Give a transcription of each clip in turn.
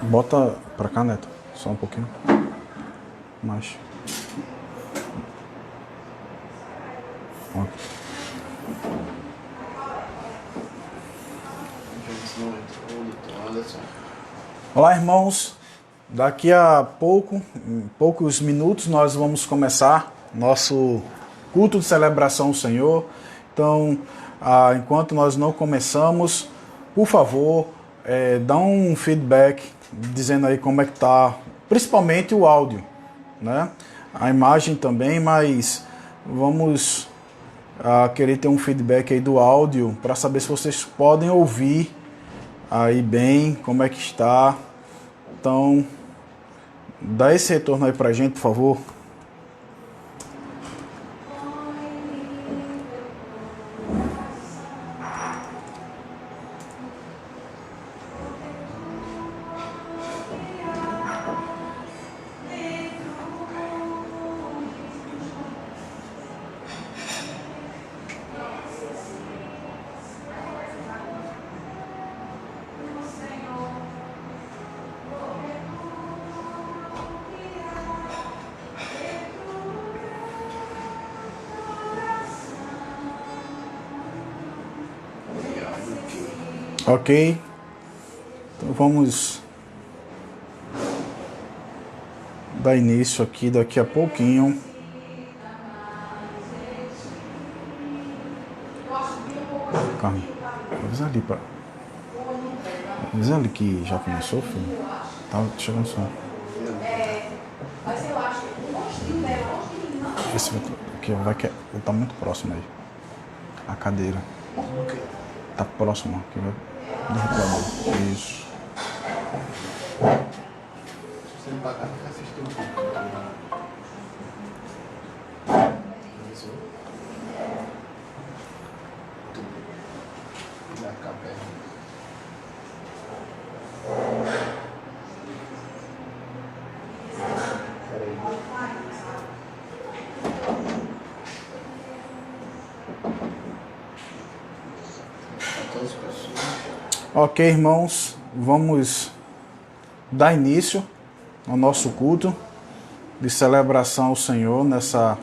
Bota pra cá, Neto. Só um pouquinho. Mais. Ó. Olá, irmãos. Daqui a poucos minutos, nós vamos começar nosso culto de celebração ao Senhor. Então, enquanto nós não começamos, por favor, dá um feedback dizendo aí como é que tá, principalmente o áudio, né? A imagem também, mas vamos querer ter um feedback aí do áudio para saber se vocês podem ouvir aí bem, como é que está. Então, dá esse retorno aí pra gente, por favor. Ok, então vamos dar início aqui daqui a pouquinho. Calma, avisa ali, avisa ali que já começou, filho. Tá chegando só. Esse aqui tá muito próximo aí. A cadeira. Tá próximo aqui, vai. Do reclamar. Isso. Se você pagar, vai assistir um pouco. Ok, irmãos, vamos dar início ao nosso culto de celebração ao Senhor nessa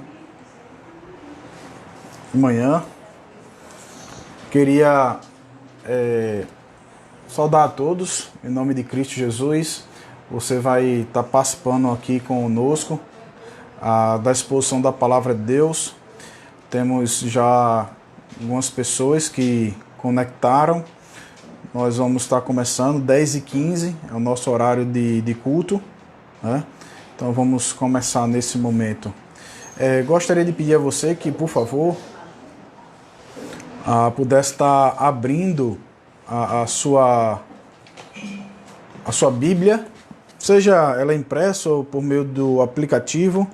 manhã. Queria saudar a todos, em nome de Cristo Jesus. Você vai estar participando aqui conosco da exposição da Palavra de Deus. Temos já algumas pessoas que conectaram. Nós vamos estar começando 10h15, é o nosso horário de culto, né? Então vamos começar nesse momento. Gostaria de pedir a você que, por favor, pudesse estar abrindo a sua Bíblia, seja ela impressa ou por meio do aplicativo,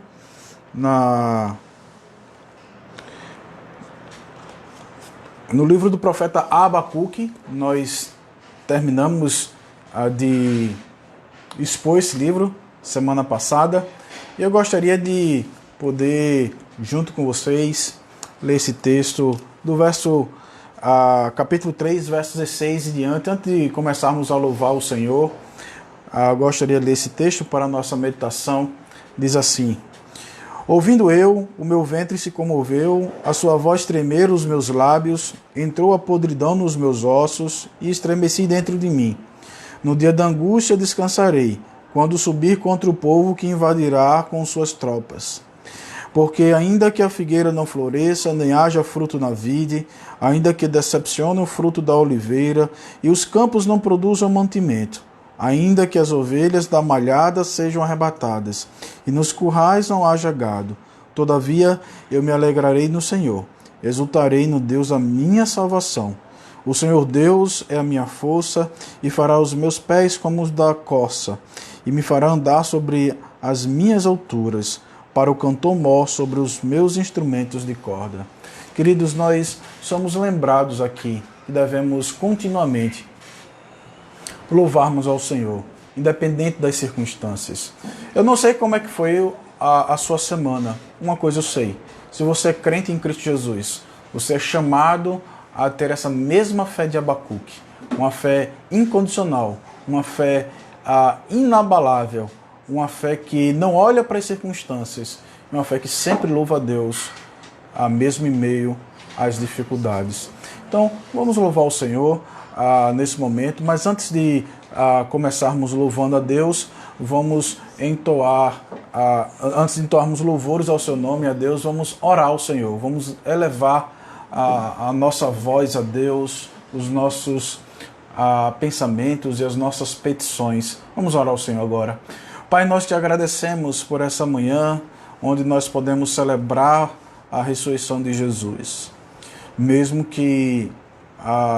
no livro do profeta Abacuque. Nós terminamos de expor esse livro semana passada e eu gostaria de poder, junto com vocês, ler esse texto do capítulo 3, versos 16 e diante. Antes de começarmos a louvar o Senhor, eu gostaria de ler esse texto para a nossa meditação. Diz assim: ouvindo eu, o meu ventre se comoveu, a sua voz tremeram os meus lábios, entrou a podridão nos meus ossos e estremeci dentro de mim. No dia da angústia descansarei, quando subir contra o povo que invadirá com suas tropas. Porque ainda que a figueira não floresça, nem haja fruto na vide, ainda que decepcione o fruto da oliveira, e os campos não produzam mantimento, ainda que as ovelhas da malhada sejam arrebatadas, e nos currais não haja gado, todavia eu me alegrarei no Senhor, exultarei no Deus da minha salvação. O Senhor Deus é a minha força, e fará os meus pés como os da corça, e me fará andar sobre as minhas alturas, para o cantor mor sobre os meus instrumentos de corda. Queridos, nós somos lembrados aqui que devemos continuamente louvarmos ao Senhor, independente das circunstâncias. Eu não sei como é que foi a sua semana. Uma coisa eu sei: Se você é crente em Cristo Jesus, você é chamado a ter essa mesma fé de Abacuque, uma fé incondicional, uma fé inabalável, uma fé que não olha para as circunstâncias, uma fé que sempre louva a Deus, mesmo em meio às dificuldades. Então, vamos louvar o Senhor nesse momento, mas antes de começarmos louvando a Deus, vamos entoar, antes de entoarmos louvores ao seu nome, a Deus, vamos orar ao Senhor, vamos elevar a nossa voz a Deus, os nossos pensamentos e as nossas petições. Vamos orar ao Senhor agora. Pai, nós te agradecemos por essa manhã, onde nós podemos celebrar a ressurreição de Jesus. Mesmo que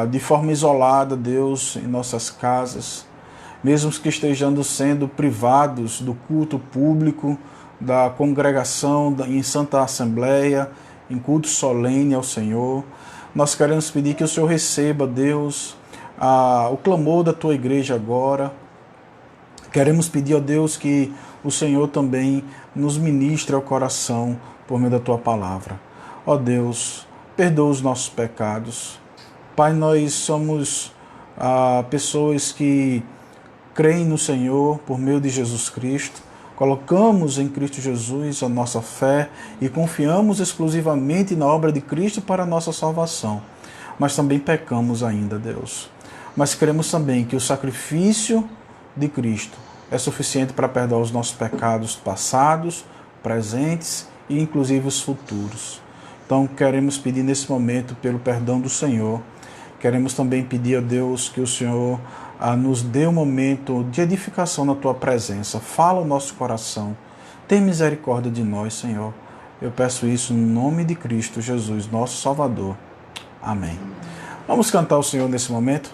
de forma isolada, Deus, em nossas casas, mesmo que estejamos sendo privados do culto público, da congregação em Santa Assembleia, em culto solene ao Senhor, nós queremos pedir que o Senhor receba, Deus, o clamor da tua igreja agora. Queremos pedir a Deus que o Senhor também nos ministre ao coração por meio da tua palavra. Ó Deus, perdoa os nossos pecados. Pai, nós somos pessoas que creem no Senhor por meio de Jesus Cristo. Colocamos em Cristo Jesus a nossa fé e confiamos exclusivamente na obra de Cristo para a nossa salvação. Mas também pecamos ainda, Deus. Mas cremos também que o sacrifício de Cristo é suficiente para perdoar os nossos pecados passados, presentes e inclusive os futuros. Então queremos pedir nesse momento pelo perdão do Senhor. Queremos também pedir a Deus que o Senhor nos dê um momento de edificação na tua presença. Fala o nosso coração. Tem misericórdia de nós, Senhor. Eu peço isso no nome de Cristo Jesus, nosso Salvador. Amém. Vamos cantar ao Senhor nesse momento?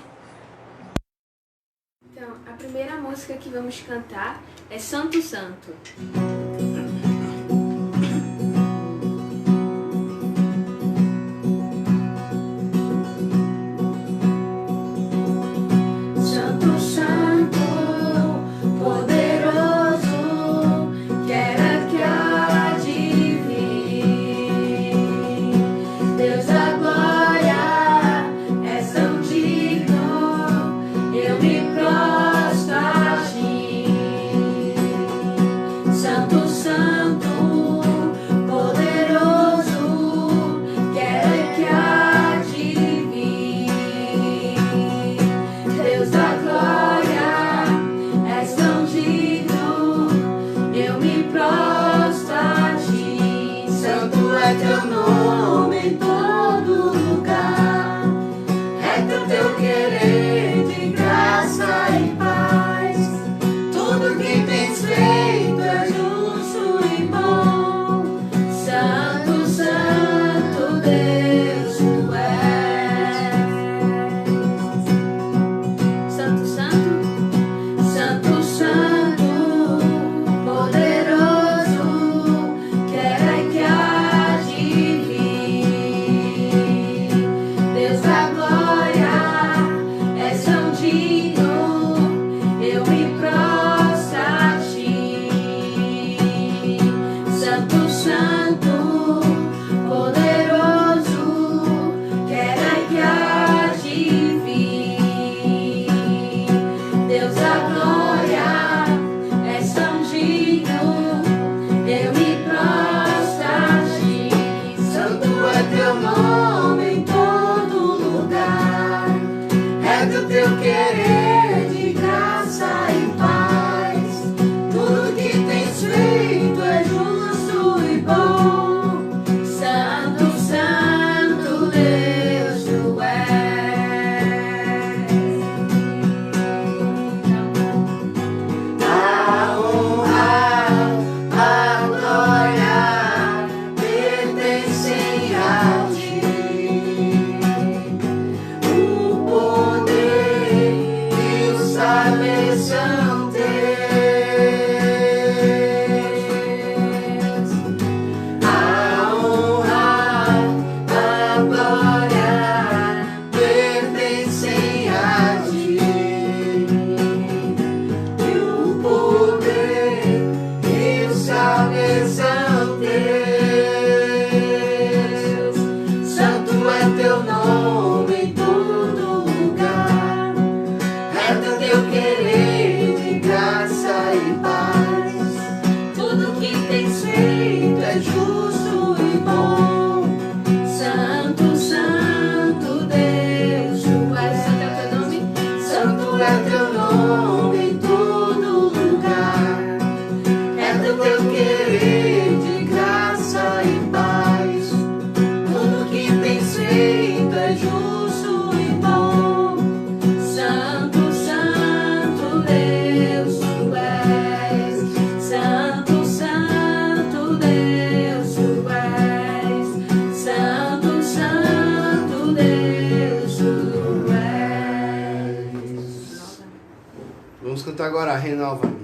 Então, a primeira música que vamos cantar é Santo Santo. Tudo que tens feito é justo e bom. cantar agora Renova-me.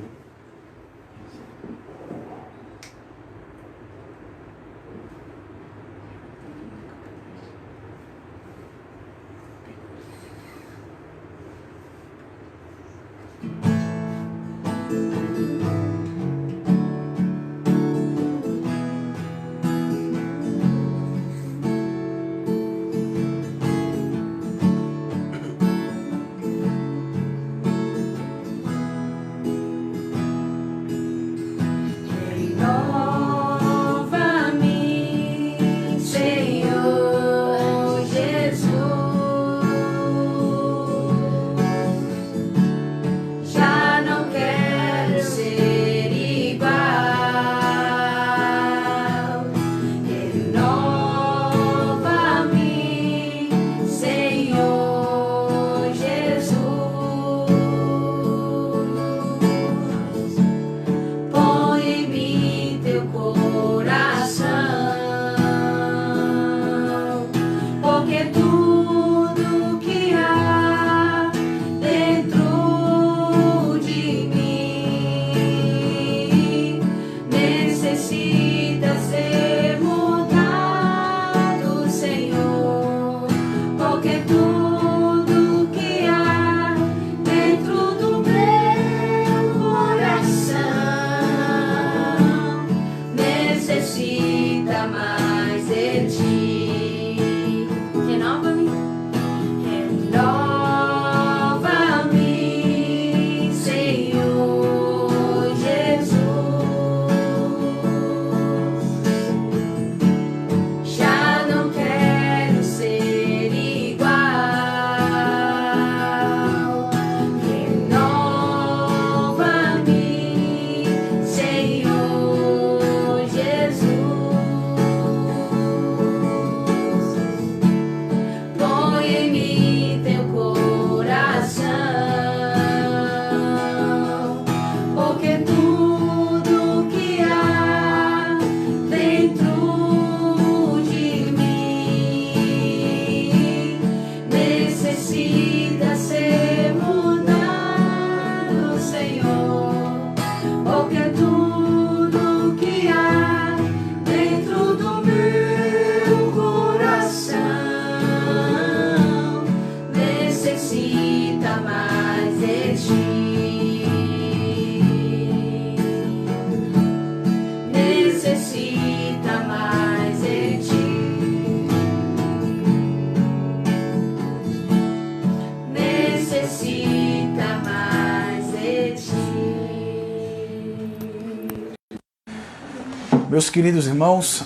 Meus queridos irmãos,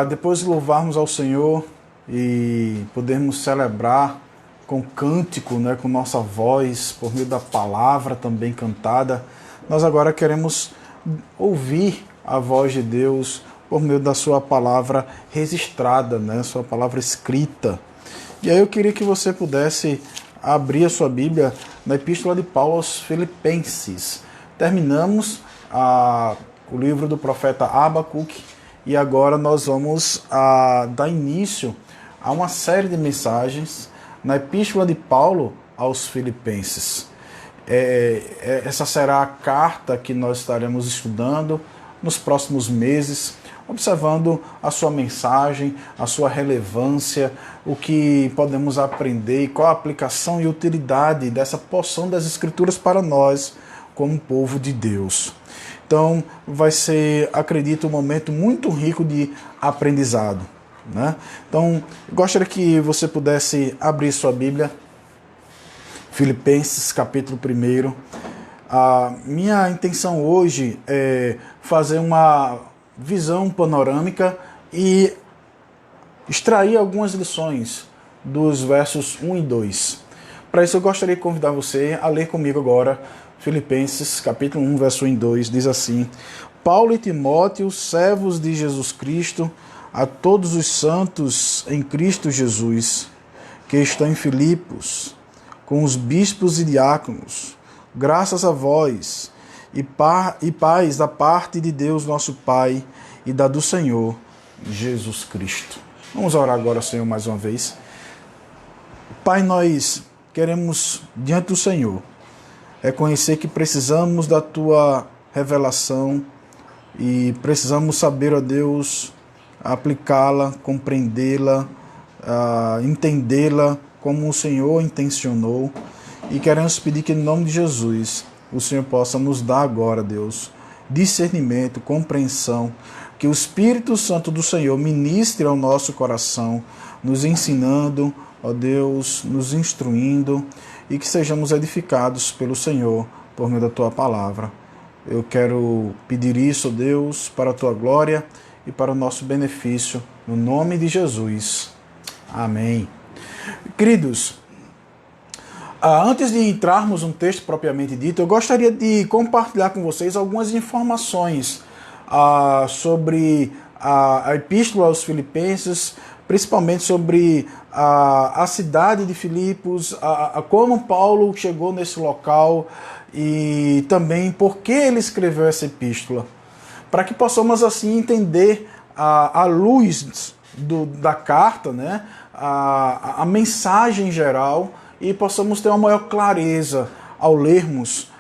depois de louvarmos ao Senhor e podermos celebrar com cântico, né, com nossa voz, por meio da palavra também cantada, nós agora queremos ouvir a voz de Deus por meio da sua palavra registrada, né, sua palavra escrita. E aí eu queria que você pudesse abrir a sua Bíblia na Epístola de Paulo aos Filipenses. Terminamos o livro do profeta Abacuque e agora nós vamos dar início a uma série de mensagens na Epístola de Paulo aos Filipenses. Essa será a carta que nós estaremos estudando nos próximos meses, observando a sua mensagem, a sua relevância, o que podemos aprender e qual a aplicação e utilidade dessa porção das Escrituras para nós como povo de Deus. Então vai ser, acredito, um momento muito rico de aprendizado, né? Então gostaria que você pudesse abrir sua Bíblia, Filipenses capítulo 1. A minha intenção hoje é fazer uma visão panorâmica e extrair algumas lições dos versos 1 e 2. Para isso eu gostaria de convidar você a ler comigo agora Filipenses capítulo 1, verso 1 e 2, diz assim: Paulo e Timóteo, servos de Jesus Cristo, a todos os santos em Cristo Jesus, que estão em Filipos, com os bispos e diáconos, graças a vós, e paz da parte de Deus nosso Pai e da do Senhor Jesus Cristo. Vamos orar agora, Senhor, mais uma vez. Pai, nós queremos, diante do Senhor, reconhecer que precisamos da tua revelação e precisamos saber, ó Deus, aplicá-la, compreendê-la, entendê-la como o Senhor intencionou. E queremos pedir que, em nome de Jesus, o Senhor possa nos dar agora, Deus, discernimento, compreensão, que o Espírito Santo do Senhor ministre ao nosso coração, nos ensinando, ó Deus, nos instruindo, e que sejamos edificados pelo Senhor por meio da Tua palavra. Eu quero pedir isso, ó Deus, para a Tua glória e para o nosso benefício, no nome de Jesus. Amém. Queridos, antes de entrarmos no texto propriamente dito, eu gostaria de compartilhar com vocês algumas informações sobre a Epístola aos Filipenses, principalmente sobre a cidade de Filipos, como Paulo chegou nesse local e também por que ele escreveu essa epístola, para que possamos assim entender à luz da carta, né, a mensagem geral, e possamos ter uma maior clareza ao lermos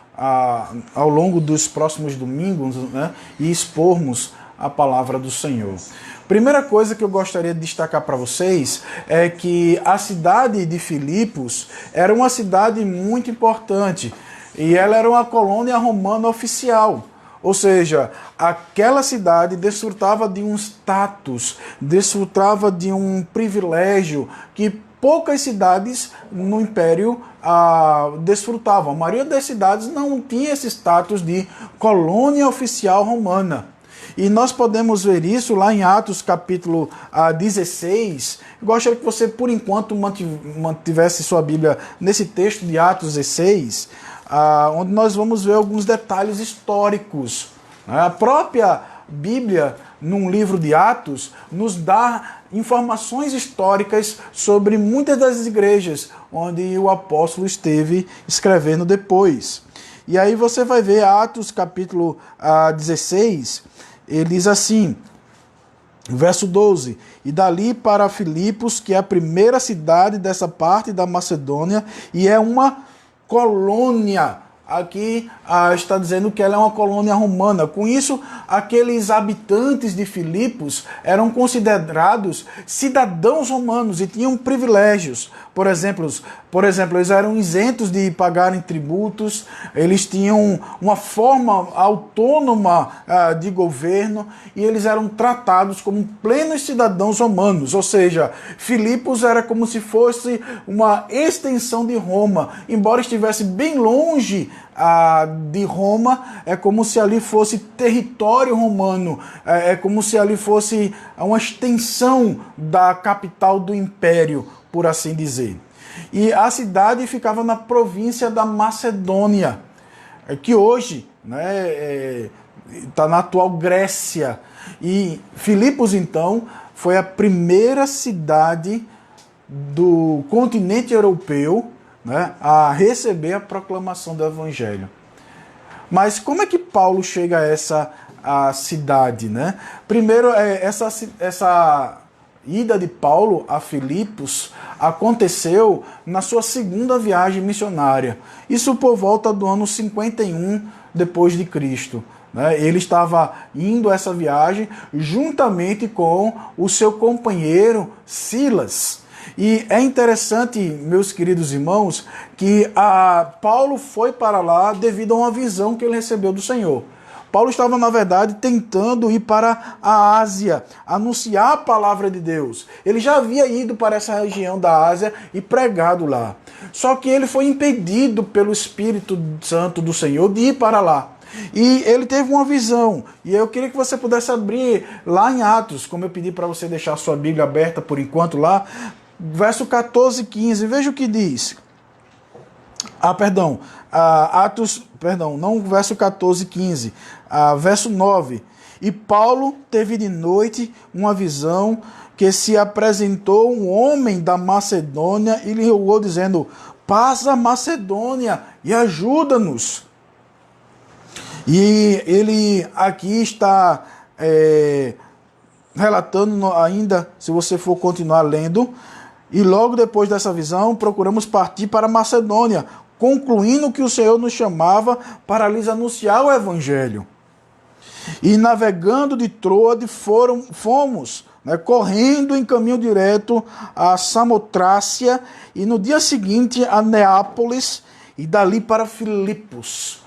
ao longo dos próximos domingos, né, e expormos a palavra do Senhor. Primeira coisa que eu gostaria de destacar para vocês é que a cidade de Filipos era uma cidade muito importante e ela era uma colônia romana oficial. Ou seja, aquela cidade desfrutava de um status, desfrutava de um privilégio que poucas cidades no Império desfrutavam. A maioria das cidades não tinha esse status de colônia oficial romana. E nós podemos ver isso lá em Atos capítulo 16. Eu gostaria que você, por enquanto, mantivesse sua Bíblia nesse texto de Atos 16, onde nós vamos ver alguns detalhes históricos. A própria Bíblia, num livro de Atos, nos dá informações históricas sobre muitas das igrejas onde o apóstolo esteve escrevendo depois. E aí você vai ver Atos capítulo 16, ele diz assim, verso 12: e dali para Filipos, que é a primeira cidade dessa parte da Macedônia, e é uma colônia. Aqui está dizendo que ela é uma colônia romana. Com isso, aqueles habitantes de Filipos eram considerados cidadãos romanos e tinham privilégios. Por exemplo, eles eram isentos de pagarem tributos, eles tinham uma forma autônoma de governo e eles eram tratados como plenos cidadãos romanos. Ou seja, Filipos era como se fosse uma extensão de Roma. Embora estivesse bem longe de Roma, é como se ali fosse território romano, é como se ali fosse uma extensão da capital do império, por assim dizer. E a cidade ficava na província da Macedônia, que hoje está na atual Grécia. E Filipos, então, foi a primeira cidade do continente europeu, né, a receber a proclamação do Evangelho. Mas como é que Paulo chega a essa cidade, né? Primeiro, essa ida de Paulo a Filipos aconteceu na sua segunda viagem missionária. Isso por volta do ano 51 depois de Cristo. Ele estava indo a essa viagem juntamente com o seu companheiro Silas. E é interessante, meus queridos irmãos, que Paulo foi para lá devido a uma visão que ele recebeu do Senhor. Paulo estava, na verdade, tentando ir para a Ásia, anunciar a palavra de Deus. Ele já havia ido para essa região da Ásia e pregado lá. Só que ele foi impedido pelo Espírito Santo do Senhor de ir para lá. E ele teve uma visão, e eu queria que você pudesse abrir lá em Atos, como eu pedi para você deixar a sua Bíblia aberta por enquanto lá, verso 14 e 15, veja o que diz. Não verso 14 e 15, verso 9. E Paulo teve de noite uma visão que se apresentou um homem da Macedônia e lhe rogou dizendo: passa a Macedônia e ajuda-nos. E ele aqui está relatando ainda, se você for continuar lendo, e logo depois dessa visão procuramos partir para a Macedônia, concluindo que o Senhor nos chamava para lhes anunciar o Evangelho. E navegando de Troade, fomos, correndo em caminho direto a Samotrácia, e no dia seguinte a Neápolis, e dali para Filipos.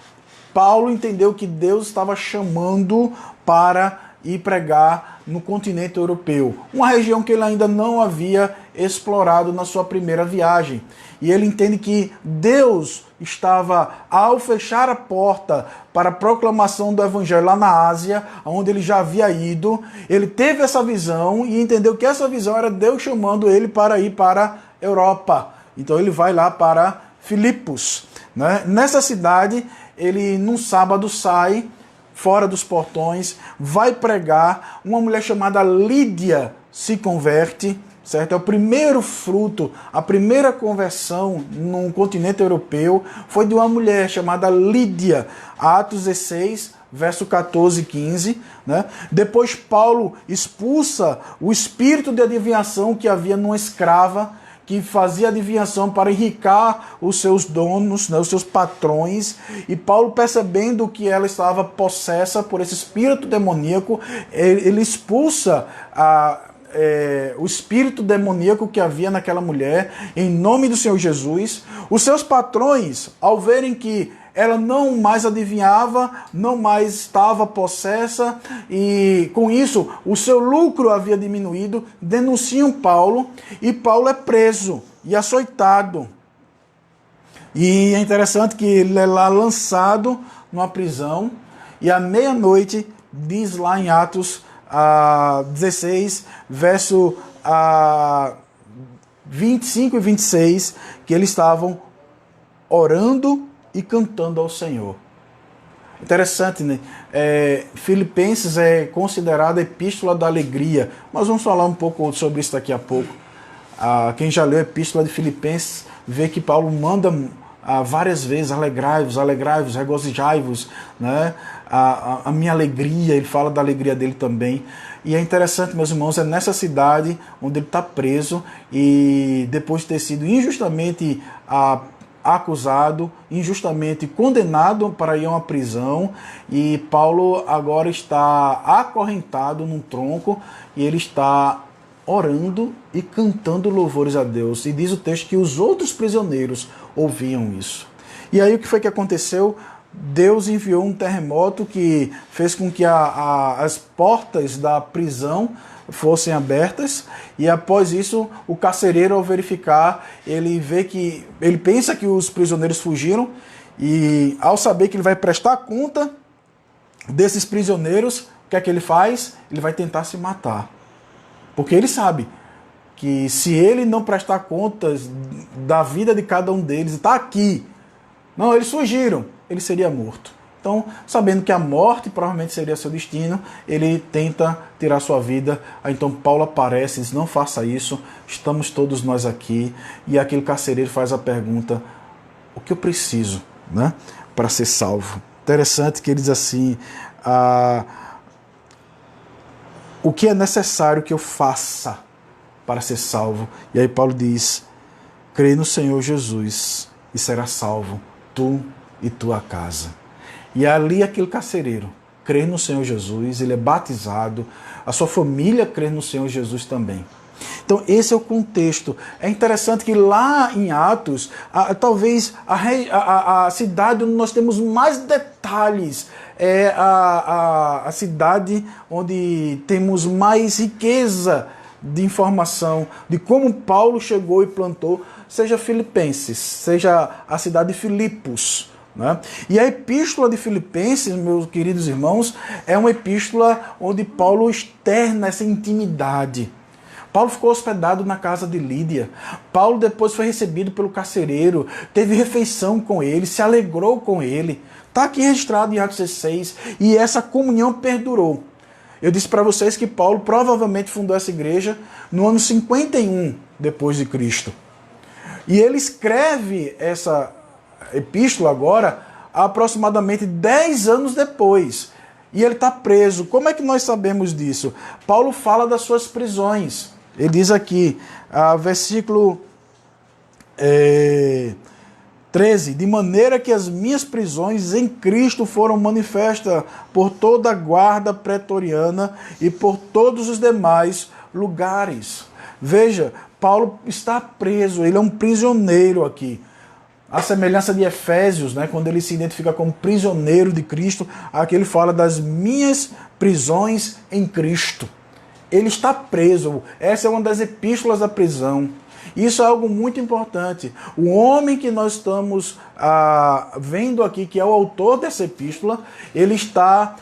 Paulo entendeu que Deus estava chamando para ir pregar no continente europeu, uma região que ele ainda não havia explorado na sua primeira viagem. E ele entende que Deus estava, ao fechar a porta para a proclamação do Evangelho lá na Ásia, onde ele já havia ido, ele teve essa visão e entendeu que essa visão era Deus chamando ele para ir para a Europa. Então ele vai lá para Filipos. Nessa cidade, ele num sábado sai fora dos portões, vai pregar, uma mulher chamada Lídia se converte, certo? É o primeiro fruto, a primeira conversão no continente europeu foi de uma mulher chamada Lídia, Atos 16, verso 14 e 15. Depois Paulo expulsa o espírito de adivinhação que havia numa escrava, que fazia adivinhação para enricar os seus donos, os seus patrões, e Paulo, percebendo que ela estava possessa por esse espírito demoníaco, ele expulsa o espírito demoníaco que havia naquela mulher, em nome do Senhor Jesus. Os seus patrões, ao verem que ela não mais adivinhava, não mais estava possessa, e com isso o seu lucro havia diminuído, denunciam Paulo, e Paulo é preso e açoitado. E é interessante que ele é lá lançado numa prisão, e à meia-noite, diz lá em Atos 16, verso 25 e 26, que eles estavam orando e cantando ao Senhor. Interessante, né? Filipenses é considerada a epístola da alegria. Mas vamos falar um pouco sobre isso daqui a pouco. Quem já leu a epístola de Filipenses vê que Paulo manda várias vezes: alegrai-vos, alegrai-vos, regozijai-vos, né? A minha alegria, ele fala da alegria dele também. E é interessante, meus irmãos, é nessa cidade onde ele está preso, e depois de ter sido injustamente acusado, injustamente condenado para ir a uma prisão, e Paulo agora está acorrentado num tronco, e ele está orando e cantando louvores a Deus. E diz o texto que os outros prisioneiros ouviam isso. E aí o que foi que aconteceu? Deus enviou um terremoto que fez com que as portas da prisão fossem abertas, e após isso o carcereiro, ao verificar, ele pensa que os prisioneiros fugiram, e ao saber que ele vai prestar conta desses prisioneiros, o que é que ele faz? Ele vai tentar se matar, porque ele sabe que se ele não prestar contas da vida de cada um deles, está aqui, não, eles fugiram, ele seria morto. Então, sabendo que a morte provavelmente seria seu destino, ele tenta tirar sua vida. Aí, então Paulo aparece e diz: não faça isso, estamos todos nós aqui. E aquele carcereiro faz a pergunta: o que eu preciso, né, para ser salvo? Interessante que ele diz assim: o que é necessário que eu faça para ser salvo? E aí Paulo diz: crê no Senhor Jesus e será salvo, tu e tua casa. E ali aquele carcereiro crê no Senhor Jesus, ele é batizado, a sua família crê no Senhor Jesus também. Então esse é o contexto. É interessante que lá em Atos, talvez a cidade onde nós temos mais detalhes, é a cidade onde temos mais riqueza de informação de como Paulo chegou e plantou, seja Filipenses, seja a cidade de Filipos. E a epístola de Filipenses, meus queridos irmãos, é uma epístola onde Paulo externa essa intimidade. Paulo ficou hospedado na casa de Lídia. Paulo depois foi recebido pelo carcereiro, teve refeição com ele, se alegrou com ele. Está aqui registrado em Atos 16, e essa comunhão perdurou. Eu disse para vocês que Paulo provavelmente fundou essa igreja no ano 51 depois de Cristo. E ele escreve essa epístola agora aproximadamente 10 anos depois, e ele está preso. Como é que nós sabemos disso? Paulo fala das suas prisões. Ele diz aqui, versículo 13. De maneira que as minhas prisões em Cristo foram manifestas por toda a guarda pretoriana e por todos os demais lugares. Veja, Paulo está preso, ele é um prisioneiro aqui. A semelhança de Efésios, né, quando ele se identifica como prisioneiro de Cristo, aqui ele fala das minhas prisões em Cristo. Ele está preso. Essa é uma das epístolas da prisão. Isso é algo muito importante. O homem que nós estamos vendo aqui, que é o autor dessa epístola, ele está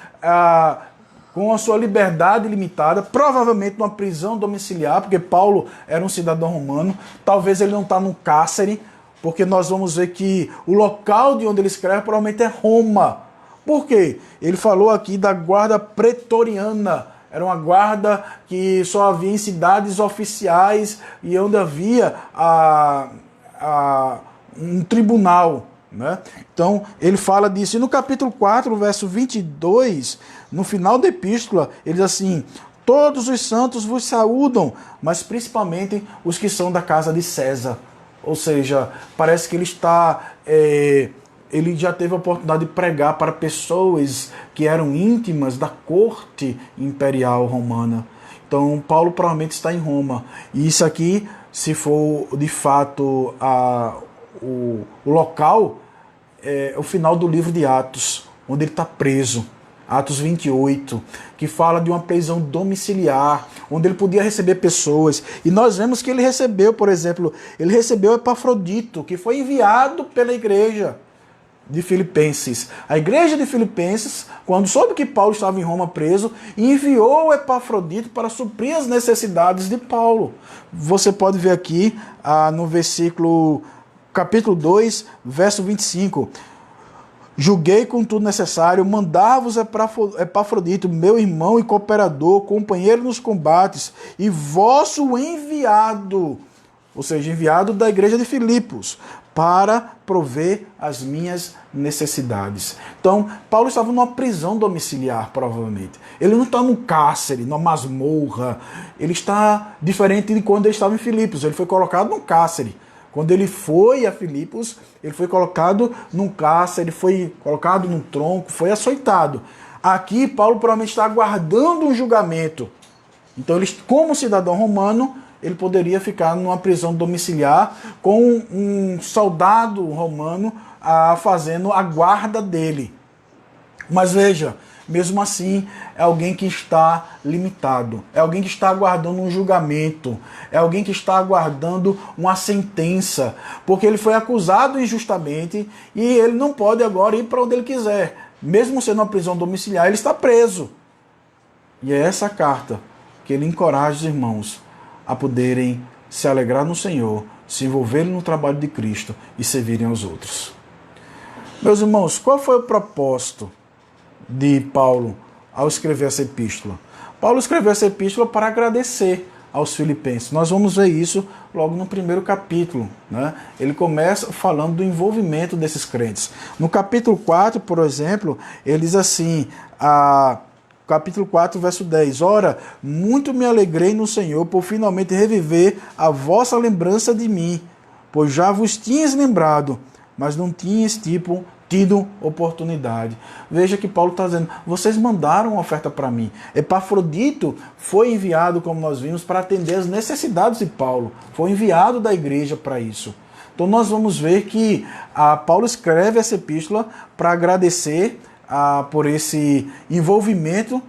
com a sua liberdade limitada, provavelmente numa prisão domiciliar, porque Paulo era um cidadão romano. Talvez ele não está num cárcere, porque nós vamos ver que o local de onde ele escreve provavelmente é Roma. Por quê? Ele falou aqui da guarda pretoriana. Era uma guarda que só havia em cidades oficiais e onde havia um tribunal. Né? Então, ele fala disso. E no capítulo 4, verso 22, no final da epístola, ele diz assim: todos os santos vos saúdam, mas principalmente os que são da casa de César. Ou seja, parece que ele está... ele já teve a oportunidade de pregar para pessoas que eram íntimas da corte imperial romana. Então, Paulo provavelmente está em Roma. E isso aqui, se for de fato o local, é o final do livro de Atos, onde ele está preso. Atos 28, que fala de uma prisão domiciliar, onde ele podia receber pessoas. E nós vemos que ele recebeu, por exemplo, ele recebeu Epafrodito, que foi enviado pela igreja de Filipenses. A igreja de Filipenses, quando soube que Paulo estava em Roma preso, enviou Epafrodito para suprir as necessidades de Paulo. Você pode ver aqui no capítulo 2, verso 25. Julguei com tudo necessário, mandar-vos Epafrodito, meu irmão e cooperador, companheiro nos combates, e vosso enviado, ou seja, enviado da igreja de Filipos, para prover as minhas necessidades. Então, Paulo estava numa prisão domiciliar, provavelmente. Ele não está num cárcere, numa masmorra. Ele está diferente de quando ele estava em Filipos. Ele foi colocado num cárcere. Quando ele foi a Filipos, ele foi colocado num cárcere, foi colocado num tronco, foi açoitado. Aqui, Paulo provavelmente está aguardando um julgamento. Então, ele, como cidadão romano, ele poderia ficar numa prisão domiciliar com um soldado romano fazendo a guarda dele. Mas veja, mesmo assim, é alguém que está limitado, é alguém que está aguardando um julgamento, é alguém que está aguardando uma sentença, porque ele foi acusado injustamente e ele não pode agora ir para onde ele quiser. Mesmo sendo uma prisão domiciliar, ele está preso. E é essa carta que ele encoraja os irmãos a poderem se alegrar no Senhor, se envolverem no trabalho de Cristo e servirem aos outros. Meus irmãos, qual foi o propósito de Paulo ao escrever essa epístola? Paulo escreveu essa epístola para agradecer aos filipenses. Nós vamos ver isso logo no primeiro capítulo. Né? Ele começa falando do envolvimento desses crentes. No capítulo 4, por exemplo, ele diz assim, capítulo 4, verso 10. Ora, muito me alegrei no Senhor por finalmente reviver a vossa lembrança de mim, pois já vos tinhas lembrado, mas não tinhas tido oportunidade. Veja que Paulo está dizendo, vocês mandaram uma oferta para mim. Epafrodito foi enviado, como nós vimos, para atender as necessidades de Paulo. Foi enviado da igreja para isso. Então nós vamos ver que Paulo escreve essa epístola para agradecer por esse envolvimento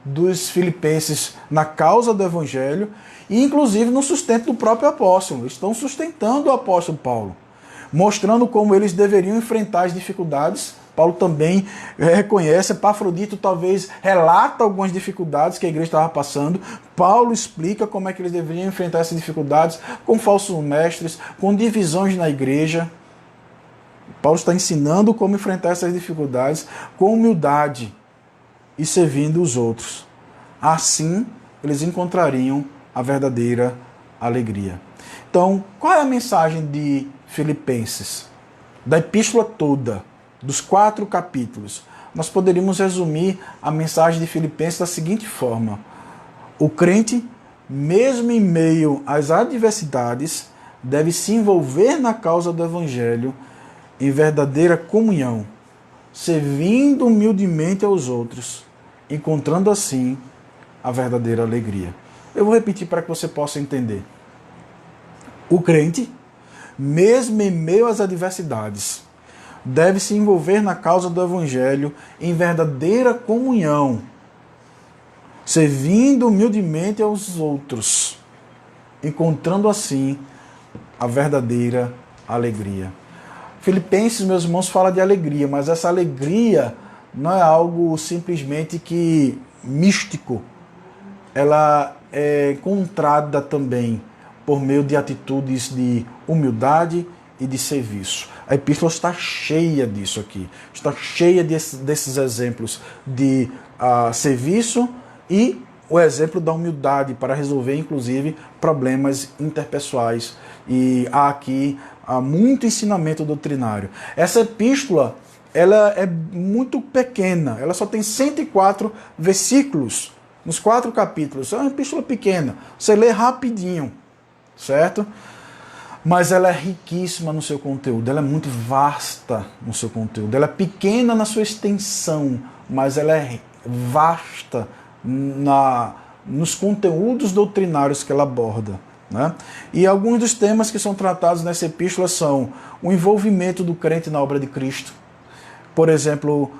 dos filipenses na causa do evangelho e inclusive no sustento do próprio apóstolo. Eles estão sustentando o apóstolo Paulo, mostrando como eles deveriam enfrentar as dificuldades. Paulo também reconhece, Epafrodito talvez relata algumas dificuldades que a igreja estava passando. Paulo explica como é que eles deveriam enfrentar essas dificuldades com falsos mestres, com divisões na igreja. Paulo está ensinando como enfrentar essas dificuldades com humildade e servindo os outros. Assim, eles encontrariam a verdadeira alegria. Então, qual é a mensagem de Filipenses? Da epístola toda, dos 4 capítulos, nós poderíamos resumir a mensagem de Filipenses da seguinte forma: o crente, mesmo em meio às adversidades, deve se envolver na causa do evangelho em verdadeira comunhão, servindo humildemente aos outros, encontrando assim a verdadeira alegria. Eu vou repetir para que você possa entender. O crente, mesmo em meio às adversidades, deve se envolver na causa do Evangelho em verdadeira comunhão, servindo humildemente aos outros, encontrando assim a verdadeira alegria. Filipenses, meus irmãos, fala de alegria, mas essa alegria não é algo simplesmente que místico. Ela é encontrada também por meio de atitudes de humildade e de serviço. A epístola está cheia disso aqui, está cheia desses exemplos de serviço e o exemplo da humildade para resolver, inclusive, problemas interpessoais. E há aqui muito ensinamento doutrinário. Essa epístola, ela é muito pequena, ela só tem 104 versículos nos 4 capítulos. É uma epístola pequena, você lê rapidinho, certo? Mas ela é riquíssima no seu conteúdo, ela é muito vasta no seu conteúdo, ela é pequena na sua extensão, mas ela é vasta nos conteúdos doutrinários que ela aborda, né? E alguns dos temas que são tratados nessa epístola são o envolvimento do crente na obra de Cristo. Por exemplo,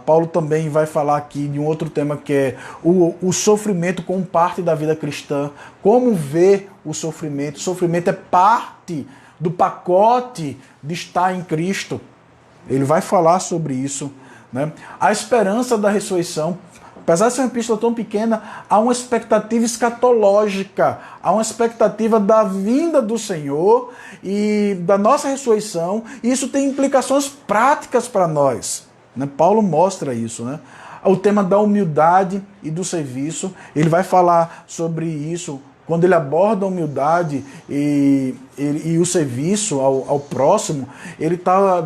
Paulo também vai falar aqui de um outro tema que é o sofrimento como parte da vida cristã. Como ver o sofrimento? O sofrimento é parte do pacote de estar em Cristo. Ele vai falar sobre isso, né? A esperança da ressurreição. Apesar de ser uma epístola tão pequena, há uma expectativa escatológica, há uma expectativa da vinda do Senhor e da nossa ressurreição, e isso tem implicações práticas para nós, né? Paulo mostra isso, né? O tema da humildade e do serviço, ele vai falar sobre isso. Quando ele aborda a humildade e o serviço ao próximo, ele está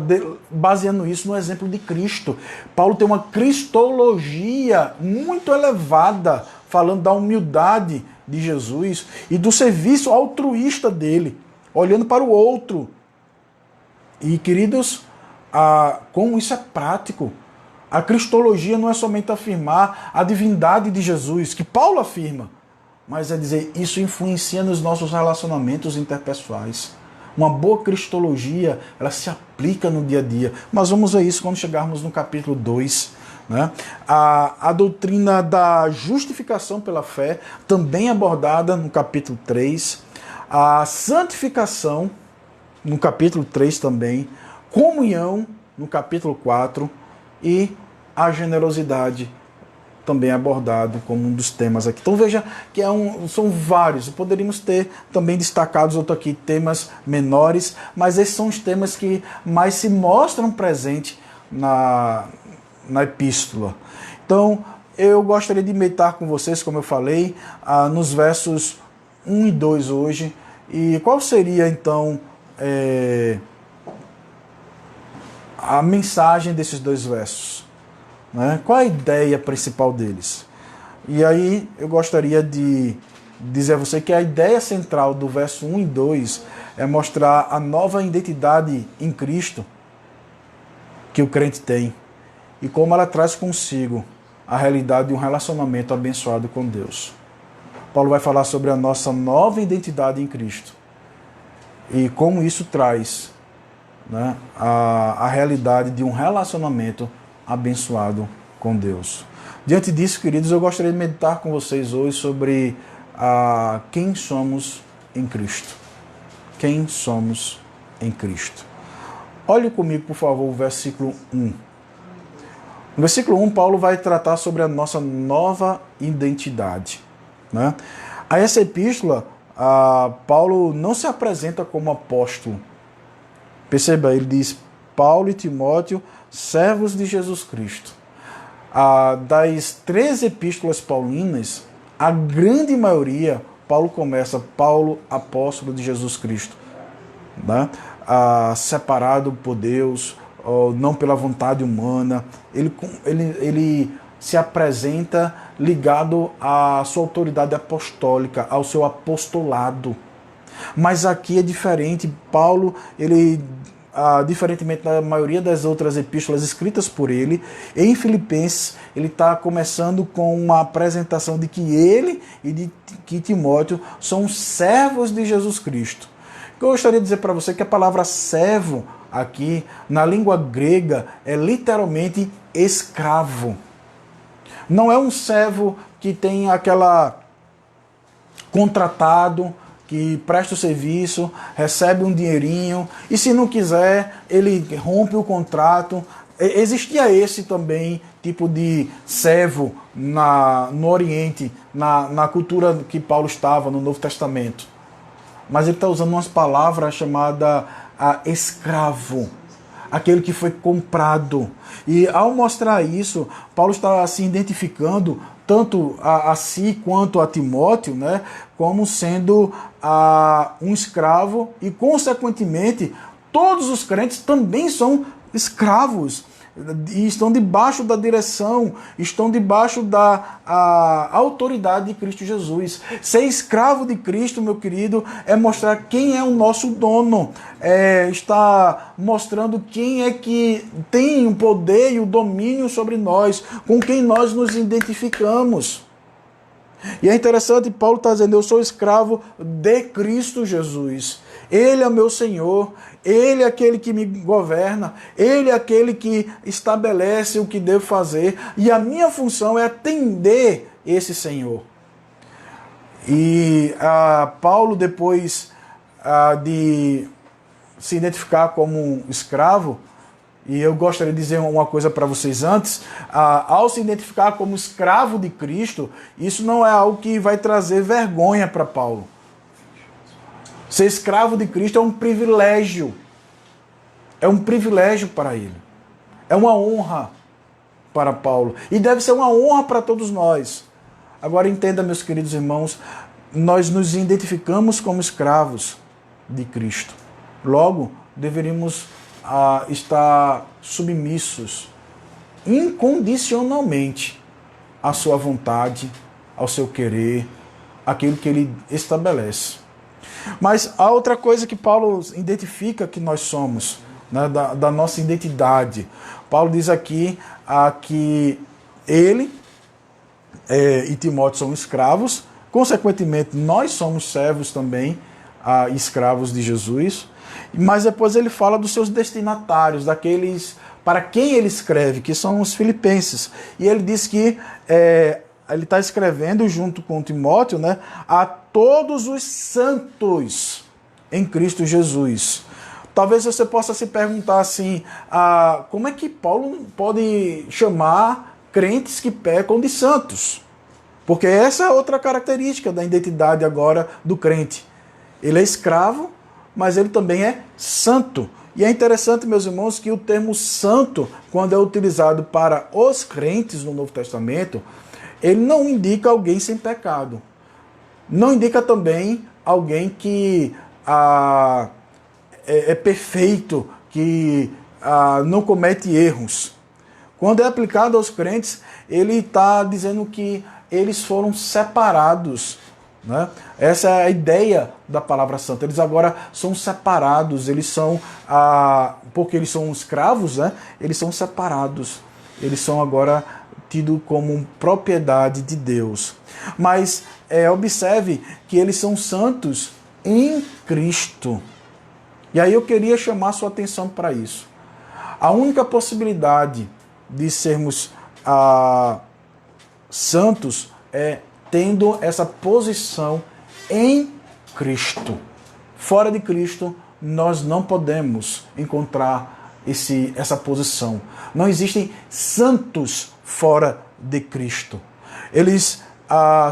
baseando isso no exemplo de Cristo. Paulo tem uma cristologia muito elevada, falando da humildade de Jesus e do serviço altruísta dele, olhando para o outro. E, queridos, como isso é prático. A cristologia não é somente afirmar a divindade de Jesus, que Paulo afirma, mas é dizer, isso influencia nos nossos relacionamentos interpessoais. Uma boa cristologia, ela se aplica no dia a dia. Mas vamos ver isso quando chegarmos no capítulo 2. Né? A doutrina da justificação pela fé, também abordada no capítulo 3. A santificação, no capítulo 3 também. Comunhão, no capítulo 4. E a generosidade, também abordado como um dos temas aqui. Então veja que são vários, poderíamos ter também destacados outro aqui, temas menores, mas esses são os temas que mais se mostram presentes na epístola. Então eu gostaria de meditar com vocês, como eu falei, nos versos 1 e 2 hoje. E qual seria então a mensagem desses 2 versos? Né? Qual a ideia principal deles? E aí eu gostaria de dizer a você que a ideia central do verso 1 e 2 é mostrar a nova identidade em Cristo que o crente tem e como ela traz consigo a realidade de um relacionamento abençoado com Deus. Paulo vai falar sobre a nossa nova identidade em Cristo e como isso traz, né, a realidade de um relacionamento abençoado com Deus. Diante disso, queridos, eu gostaria de meditar com vocês hoje sobre quem somos em Cristo. Quem somos em Cristo. Olhe comigo, por favor, o versículo 1. No versículo 1, Paulo vai tratar sobre a nossa nova identidade. Né? A essa epístola, Paulo não se apresenta como apóstolo. Perceba, ele diz Paulo e Timóteo, servos de Jesus Cristo. Das 13 epístolas paulinas, a grande maioria, Paulo começa, Paulo, apóstolo de Jesus Cristo. Né? Separado por Deus, não pela vontade humana. Ele se apresenta ligado à sua autoridade apostólica, ao seu apostolado. Mas aqui é diferente. Paulo, ele diferentemente da maioria das outras epístolas escritas por ele, em Filipenses ele está começando com uma apresentação de que ele e de que Timóteo são servos de Jesus Cristo. Eu gostaria de dizer para você que a palavra servo aqui, na língua grega, é literalmente escravo. Não é um servo que tem aquela contratado, que presta o serviço, recebe um dinheirinho, e se não quiser, ele rompe o contrato. Existia esse também tipo de servo no Oriente, na cultura que Paulo estava, no Novo Testamento. Mas ele está usando umas palavras chamadas escravo, aquele que foi comprado. E ao mostrar isso, Paulo está se identificando tanto a si quanto a Timóteo, né, como sendo um escravo, e consequentemente todos os crentes também são escravos e estão debaixo da direção, estão debaixo da autoridade de Cristo Jesus. Ser escravo de Cristo, meu querido, é mostrar quem é o nosso dono, está mostrando quem é que tem o poder e o domínio sobre nós, com quem nós nos identificamos. E é interessante, Paulo está dizendo, eu sou escravo de Cristo Jesus. Ele é meu Senhor, Ele é aquele que me governa, Ele é aquele que estabelece o que devo fazer, e a minha função é atender esse Senhor. E Paulo, depois de se identificar como um escravo, e eu gostaria de dizer uma coisa para vocês antes, ao se identificar como escravo de Cristo, isso não é algo que vai trazer vergonha para Paulo. Ser escravo de Cristo é um privilégio. É um privilégio para ele. É uma honra para Paulo. E deve ser uma honra para todos nós. Agora entenda, meus queridos irmãos, nós nos identificamos como escravos de Cristo. Logo, deveríamos estar submissos incondicionalmente à sua vontade, ao seu querer, aquilo que ele estabelece. Mas há outra coisa que Paulo identifica que nós somos, né, da nossa identidade. Paulo diz aqui que ele e Timóteo são escravos, consequentemente nós somos servos também, escravos de Jesus. Mas depois ele fala dos seus destinatários, daqueles para quem ele escreve, que são os filipenses. E ele diz que ele está escrevendo junto com Timóteo, né, a todos os santos em Cristo Jesus. Talvez você possa se perguntar assim, como é que Paulo pode chamar crentes que pecam de santos? Porque essa é outra característica da identidade agora do crente. Ele é escravo, mas ele também é santo. E é interessante, meus irmãos, que o termo santo, quando é utilizado para os crentes no Novo Testamento, ele não indica alguém sem pecado. Não indica também alguém que é perfeito, que não comete erros. Quando é aplicado aos crentes, ele está dizendo que eles foram separados, né? Essa é a ideia da palavra santa. Eles agora são separados, eles são, porque eles são escravos, né? Eles são separados, eles são agora tidos como propriedade de Deus. Mas observe que eles são santos em Cristo. E aí eu queria chamar sua atenção para isso. A única possibilidade de sermos santos é tendo essa posição em Cristo. Fora de Cristo, nós não podemos encontrar essa posição. Não existem santos fora de Cristo. Eles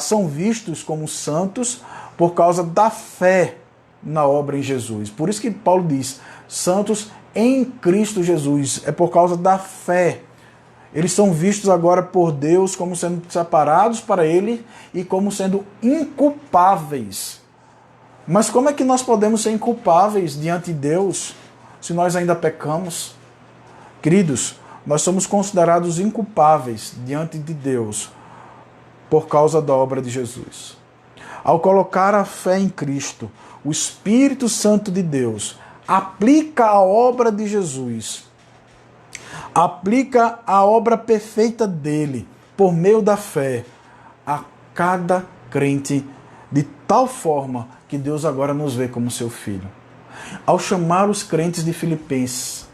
são vistos como santos por causa da fé na obra em Jesus. Por isso que Paulo diz, santos em Cristo Jesus. É por causa da fé. Eles são vistos agora por Deus como sendo separados para Ele e como sendo inculpáveis. Mas como é que nós podemos ser inculpáveis diante de Deus se nós ainda pecamos? Queridos, nós somos considerados inculpáveis diante de Deus por causa da obra de Jesus. Ao colocar a fé em Cristo, o Espírito Santo de Deus aplica a obra de Jesus, aplica a obra perfeita dele, por meio da fé, a cada crente, de tal forma que Deus agora nos vê como seu filho. Ao chamar os crentes de Filipenses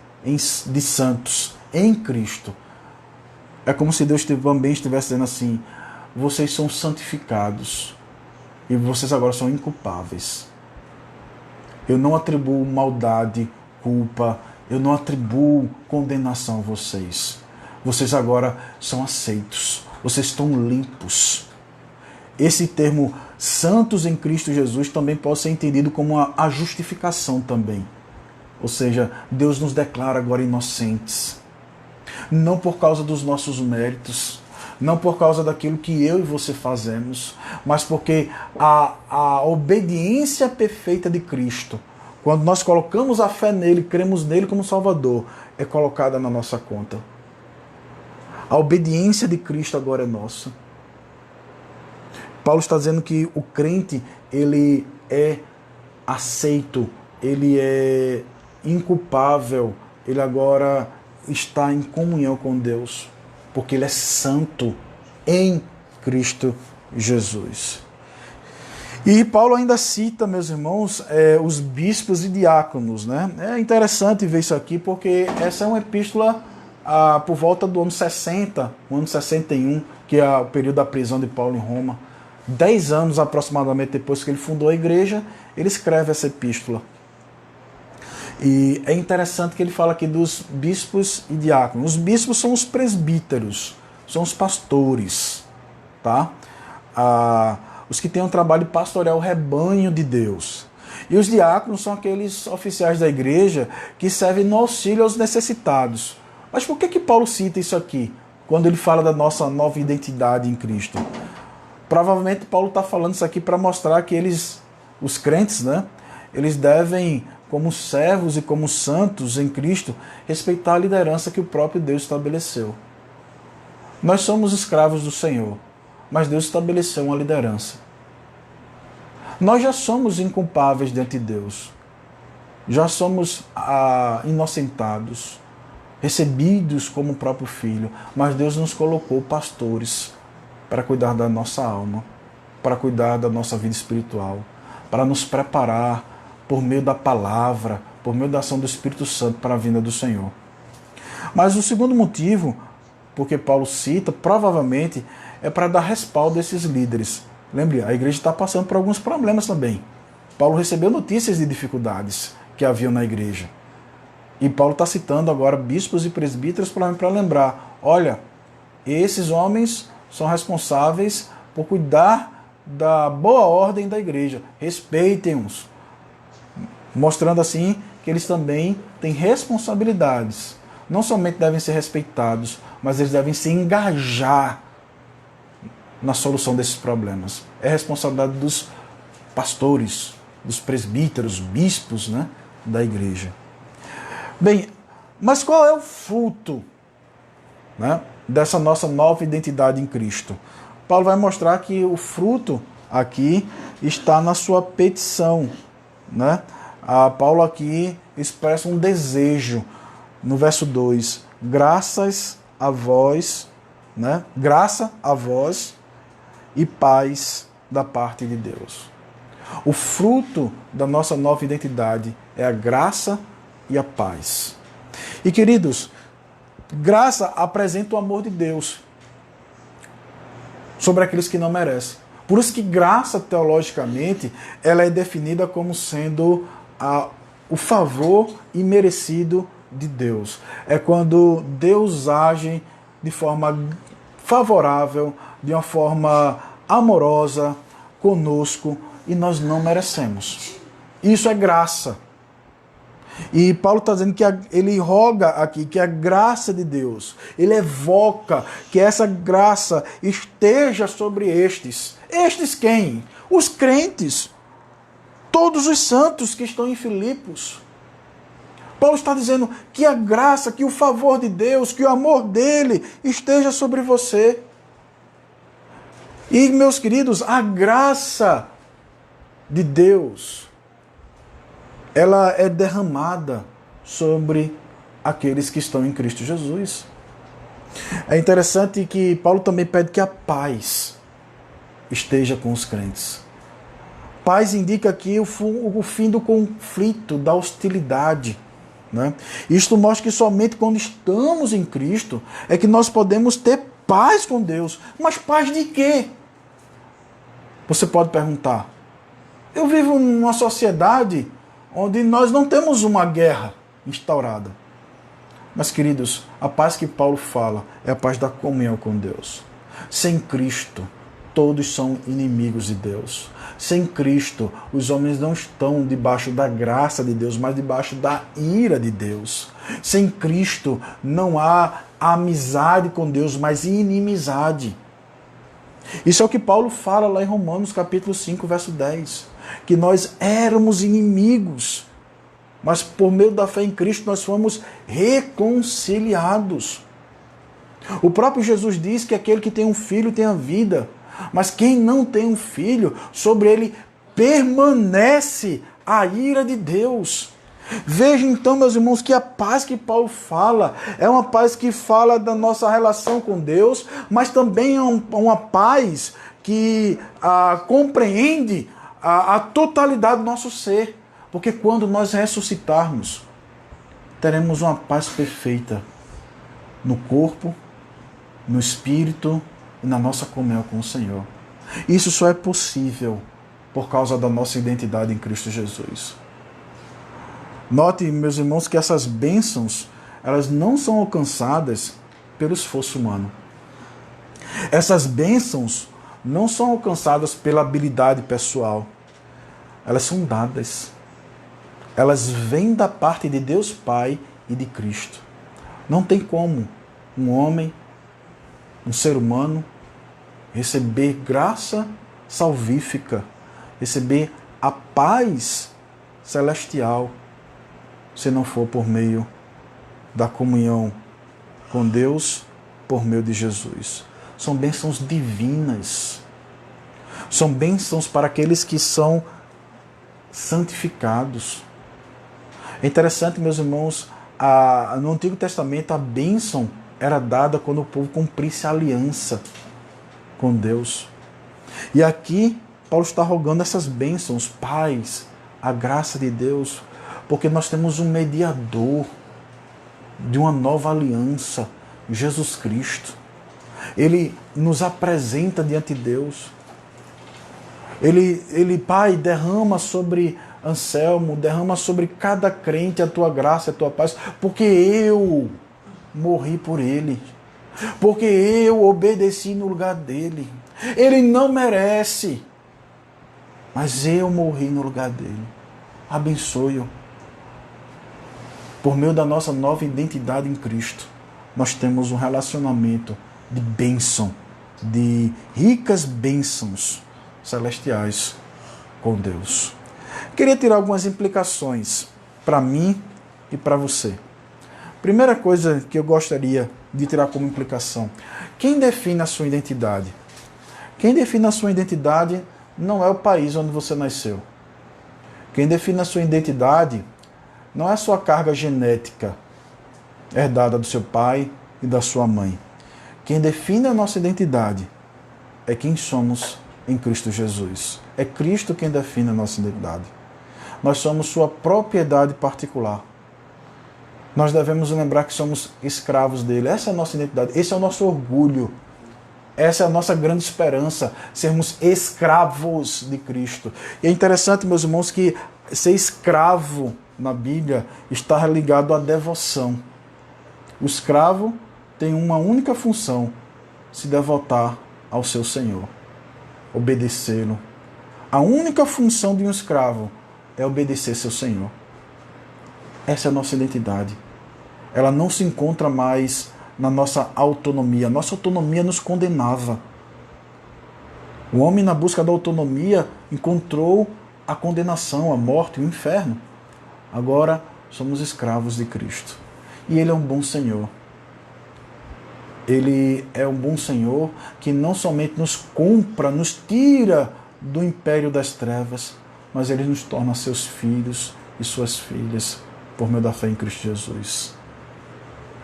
de santos em Cristo, é como se Deus também estivesse dizendo assim: vocês são santificados e vocês agora são inculpáveis. Eu não atribuo maldade, culpa, eu não atribuo condenação a vocês. Vocês agora são aceitos, vocês estão limpos. Esse termo santos em Cristo Jesus também pode ser entendido como a justificação também. Ou seja, Deus nos declara agora inocentes. Não por causa dos nossos méritos, não por causa daquilo que eu e você fazemos, mas porque a obediência perfeita de Cristo, quando nós colocamos a fé nele, cremos nele como Salvador, é colocada na nossa conta. A obediência de Cristo agora é nossa. Paulo está dizendo que o crente, ele é aceito, ele é inculpável, ele agora está em comunhão com Deus, porque ele é santo em Cristo Jesus. E Paulo ainda cita, meus irmãos, os bispos e diáconos, né? É interessante ver isso aqui, porque essa é uma epístola por volta do ano 60, o ano 61, que é o período da prisão de Paulo em Roma. 10 anos aproximadamente depois que ele fundou a igreja, ele escreve essa epístola. E é interessante que ele fala aqui dos bispos e diáconos. Os bispos são os presbíteros, são os pastores, tá? Os que têm um trabalho pastoral, o rebanho de Deus. E os diáconos são aqueles oficiais da igreja que servem no auxílio aos necessitados. Mas por que Paulo cita isso aqui, quando ele fala da nossa nova identidade em Cristo? Provavelmente Paulo está falando isso aqui para mostrar que os crentes, né, eles devem, como servos e como santos em Cristo, respeitar a liderança que o próprio Deus estabeleceu. Nós somos escravos do Senhor, mas Deus estabeleceu uma liderança. Nós já somos inculpáveis diante de Deus, já somos inocentados, recebidos como o próprio Filho, mas Deus nos colocou pastores para cuidar da nossa alma, para cuidar da nossa vida espiritual, para nos preparar por meio da palavra, por meio da ação do Espírito Santo para a vinda do Senhor. Mas o segundo motivo, porque Paulo cita, provavelmente, é para dar respaldo a esses líderes. Lembre, a igreja está passando por alguns problemas também. Paulo recebeu notícias de dificuldades que haviam na igreja. E Paulo está citando agora bispos e presbíteros para lembrar, olha, esses homens são responsáveis por cuidar da boa ordem da igreja. Respeitem-os. Mostrando assim que eles também têm responsabilidades. Não somente devem ser respeitados, mas eles devem se engajar na solução desses problemas. É responsabilidade dos pastores, dos presbíteros, bispos, né, da igreja. Bem, mas qual é o fruto, né, dessa nossa nova identidade em Cristo? Paulo vai mostrar que o fruto aqui está na sua petição, né? Paulo aqui expressa um desejo no verso 2, graças a vós, né? Graça a vós e paz da parte de Deus. O fruto da nossa nova identidade é a graça e a paz. E queridos, graça apresenta o amor de Deus sobre aqueles que não merecem. Por isso que graça, teologicamente, ela é definida como sendo o favor imerecido de Deus. É quando Deus age de forma favorável, de uma forma amorosa conosco e nós não merecemos. Isso é graça. E Paulo está dizendo que ele roga aqui que a graça de Deus, ele evoca que essa graça esteja sobre estes. Estes quem? Os crentes. Todos os santos que estão em Filipos. Paulo está dizendo que a graça, que o favor de Deus, que o amor dele esteja sobre você. E, meus queridos, a graça de Deus ela é derramada sobre aqueles que estão em Cristo Jesus. É interessante que Paulo também pede que a paz esteja com os crentes. Paz indica aqui o fim do conflito, da hostilidade, né? Isto mostra que somente quando estamos em Cristo é que nós podemos ter paz com Deus. Mas paz de quê? Você pode perguntar. Eu vivo numa sociedade onde nós não temos uma guerra instaurada. Mas, queridos, a paz que Paulo fala é a paz da comunhão com Deus. Sem Cristo, todos são inimigos de Deus. Sem Cristo, os homens não estão debaixo da graça de Deus, mas debaixo da ira de Deus. Sem Cristo, não há amizade com Deus, mas inimizade. Isso é o que Paulo fala lá em Romanos capítulo 5, verso 10. Que nós éramos inimigos, mas por meio da fé em Cristo nós fomos reconciliados. O próprio Jesus diz que aquele que tem um filho tem a vida, mas quem não tem um filho, sobre ele permanece a ira de Deus. Veja então, meus irmãos, que a paz que Paulo fala é uma paz que fala da nossa relação com Deus, mas também é uma paz que compreende a totalidade do nosso ser. Porque quando nós ressuscitarmos, teremos uma paz perfeita no corpo, no espírito e na nossa comunhão com o Senhor. Isso só é possível por causa da nossa identidade em Cristo Jesus. Note, meus irmãos, que essas bênçãos, elas não são alcançadas pelo esforço humano. Essas bênçãos não são alcançadas pela habilidade pessoal. Elas são dadas. Elas vêm da parte de Deus Pai e de Cristo. Não tem como um homem, um ser humano, receber graça salvífica, receber a paz celestial, se não for por meio da comunhão com Deus, por meio de Jesus. São bênçãos divinas. São bênçãos para aqueles que são santificados. É interessante, meus irmãos, no Antigo Testamento a bênção era dada quando o povo cumprisse a aliança com Deus. E aqui Paulo está rogando essas bênçãos, paz, a graça de Deus, porque nós temos um mediador de uma nova aliança, Jesus Cristo. Ele nos apresenta diante de Deus. Ele, Pai, derrama sobre Anselmo, derrama sobre cada crente a tua graça, a tua paz, porque eu morri por ele, porque eu obedeci no lugar dele. Ele não merece, mas eu morri no lugar dele. Abençoe-o. Por meio da nossa nova identidade em Cristo, nós temos um relacionamento de bênção, de ricas bênçãos celestiais com Deus. Queria tirar algumas implicações para mim e para você. Primeira coisa que eu gostaria de tirar como implicação: quem define a sua identidade? Quem define a sua identidade não é o país onde você nasceu. Quem define a sua identidade não é a sua carga genética herdada do seu pai e da sua mãe. Quem define a nossa identidade é quem somos em Cristo Jesus. É Cristo quem define a nossa identidade. Nós somos sua propriedade particular. Nós devemos lembrar que somos escravos dele. Essa é a nossa identidade, esse é o nosso orgulho. Essa é a nossa grande esperança, sermos escravos de Cristo. E é interessante, meus irmãos, que ser escravo na Bíblia está ligado à devoção. O escravo tem uma única função: se devotar ao seu Senhor, obedecê-lo. A única função de um escravo é obedecer seu Senhor. Essa é a nossa identidade. Ela não se encontra mais na nossa autonomia. Nossa autonomia nos condenava. O homem, na busca da autonomia, encontrou a condenação, a morte, o inferno. Agora somos escravos de Cristo. E Ele é um bom Senhor. Ele é um bom Senhor que não somente nos compra, nos tira do império das trevas, mas Ele nos torna seus filhos e suas filhas por meio da fé em Cristo Jesus.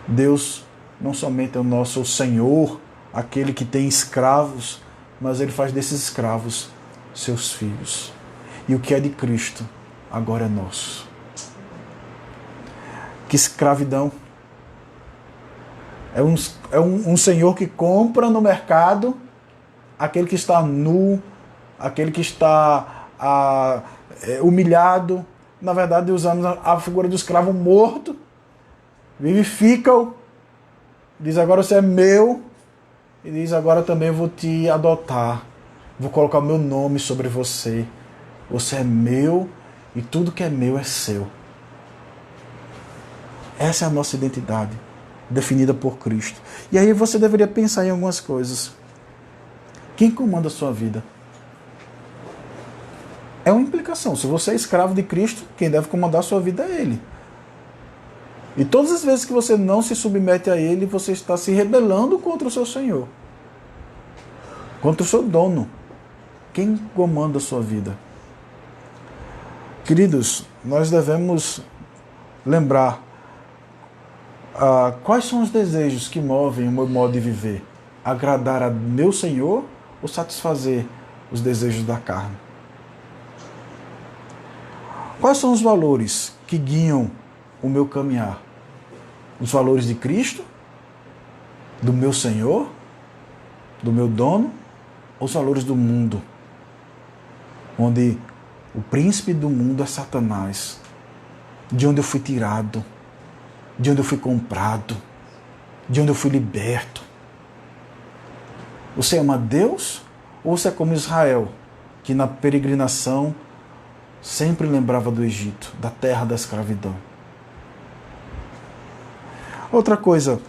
Deus não somente é o nosso Senhor, aquele que tem escravos, mas Ele faz desses escravos seus filhos. E o que é de Cristo agora é nosso. Que escravidão! É um Senhor que compra no mercado aquele que está nu, aquele que está humilhado. Na verdade, usamos a figura do escravo morto, vivifica-o, diz agora você é meu, e diz agora também vou te adotar, vou colocar o meu nome sobre você. Você é meu e tudo que é meu é seu. Essa é a nossa identidade, definida por Cristo. E aí você deveria pensar em algumas coisas. Quem comanda a sua vida? É uma implicação. Se você é escravo de Cristo, quem deve comandar a sua vida é Ele. E todas as vezes que você não se submete a Ele, você está se rebelando contra o seu Senhor. Contra o seu dono. Quem comanda a sua vida? Queridos, nós devemos lembrar quais são os desejos que movem o meu modo de viver. Agradar a meu Senhor ou satisfazer os desejos da carne? Quais são os valores que guiam o meu caminhar? Os valores de Cristo? Do meu Senhor? Do meu dono? Ou os valores do mundo? Onde o príncipe do mundo é Satanás. De onde eu fui tirado. De onde eu fui comprado. De onde eu fui liberto. Você ama Deus? Ou você é como Israel, que na peregrinação sempre lembrava do Egito, da terra da escravidão? Outra coisa,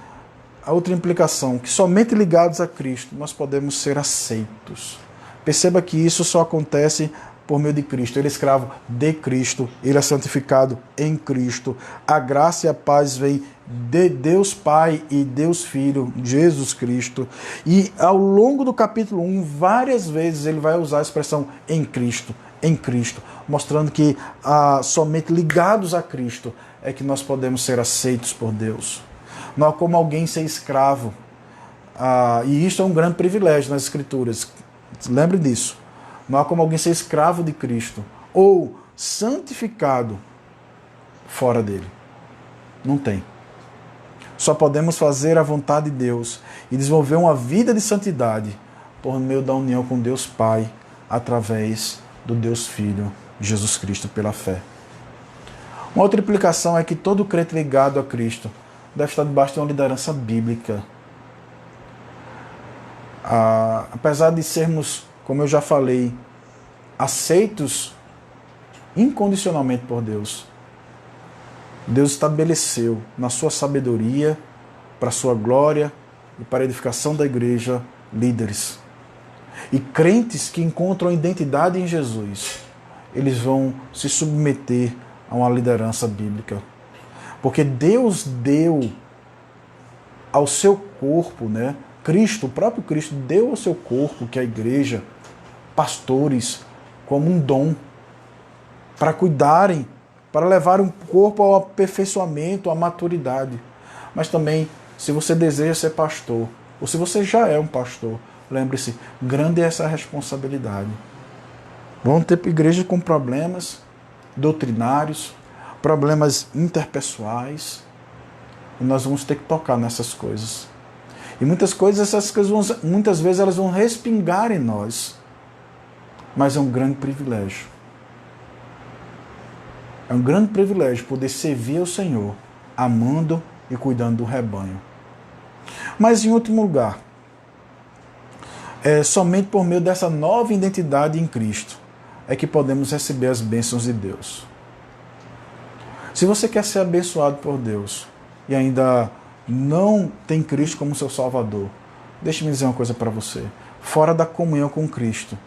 a outra implicação, que somente ligados a Cristo nós podemos ser aceitos. Perceba que isso só acontece por meio de Cristo. Ele é escravo de Cristo, ele é santificado em Cristo. A graça e a paz vem de Deus Pai e Deus Filho, Jesus Cristo. E ao longo do capítulo 1, várias vezes ele vai usar a expressão em Cristo, mostrando que somente ligados a Cristo é que nós podemos ser aceitos por Deus. Não há como alguém ser escravo. E isso é um grande privilégio nas Escrituras. Lembre disso. Não há como alguém ser escravo de Cristo ou santificado fora dele. Não tem. Só podemos fazer a vontade de Deus e desenvolver uma vida de santidade por meio da união com Deus Pai, através do Deus Filho, Jesus Cristo, pela fé. Uma outra implicação é que todo crente ligado a Cristo deve estar debaixo de uma liderança bíblica. Apesar de sermos, como eu já falei, aceitos incondicionalmente por Deus, Deus estabeleceu na sua sabedoria, para a sua glória e para a edificação da igreja, líderes. E crentes que encontram identidade em Jesus, eles vão se submeter a uma liderança bíblica. Porque Deus deu ao seu corpo, Cristo, o próprio Cristo deu ao seu corpo, que é a igreja, pastores, como um dom, para cuidarem, para levar um corpo ao aperfeiçoamento, à maturidade. Mas também, se você deseja ser pastor, ou se você já é um pastor, lembre-se, grande é essa responsabilidade. Vão ter igrejas com problemas doutrinários, problemas interpessoais, e nós vamos ter que tocar nessas coisas. E muitas coisas, muitas vezes elas vão respingar em nós, mas é um grande privilégio. É um grande privilégio poder servir ao Senhor, amando e cuidando do rebanho. Mas, em último lugar, somente por meio dessa nova identidade em Cristo é que podemos receber as bênçãos de Deus. Se você quer ser abençoado por Deus e ainda não tem Cristo como seu Salvador, deixe-me dizer uma coisa para você. Fora da comunhão com Cristo,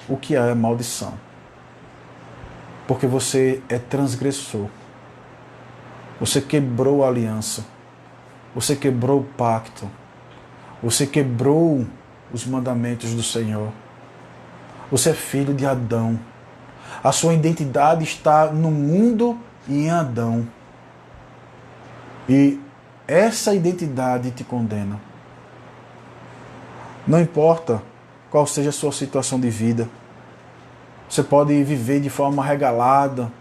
o que é maldição? Porque você é transgressor. Você quebrou a aliança. Você quebrou o pacto. Você quebrou os mandamentos do Senhor. Você é filho de Adão. A sua identidade está no mundo e em Adão. E essa identidade te condena. Não importa qual seja a sua situação de vida. Você pode viver de forma regalada,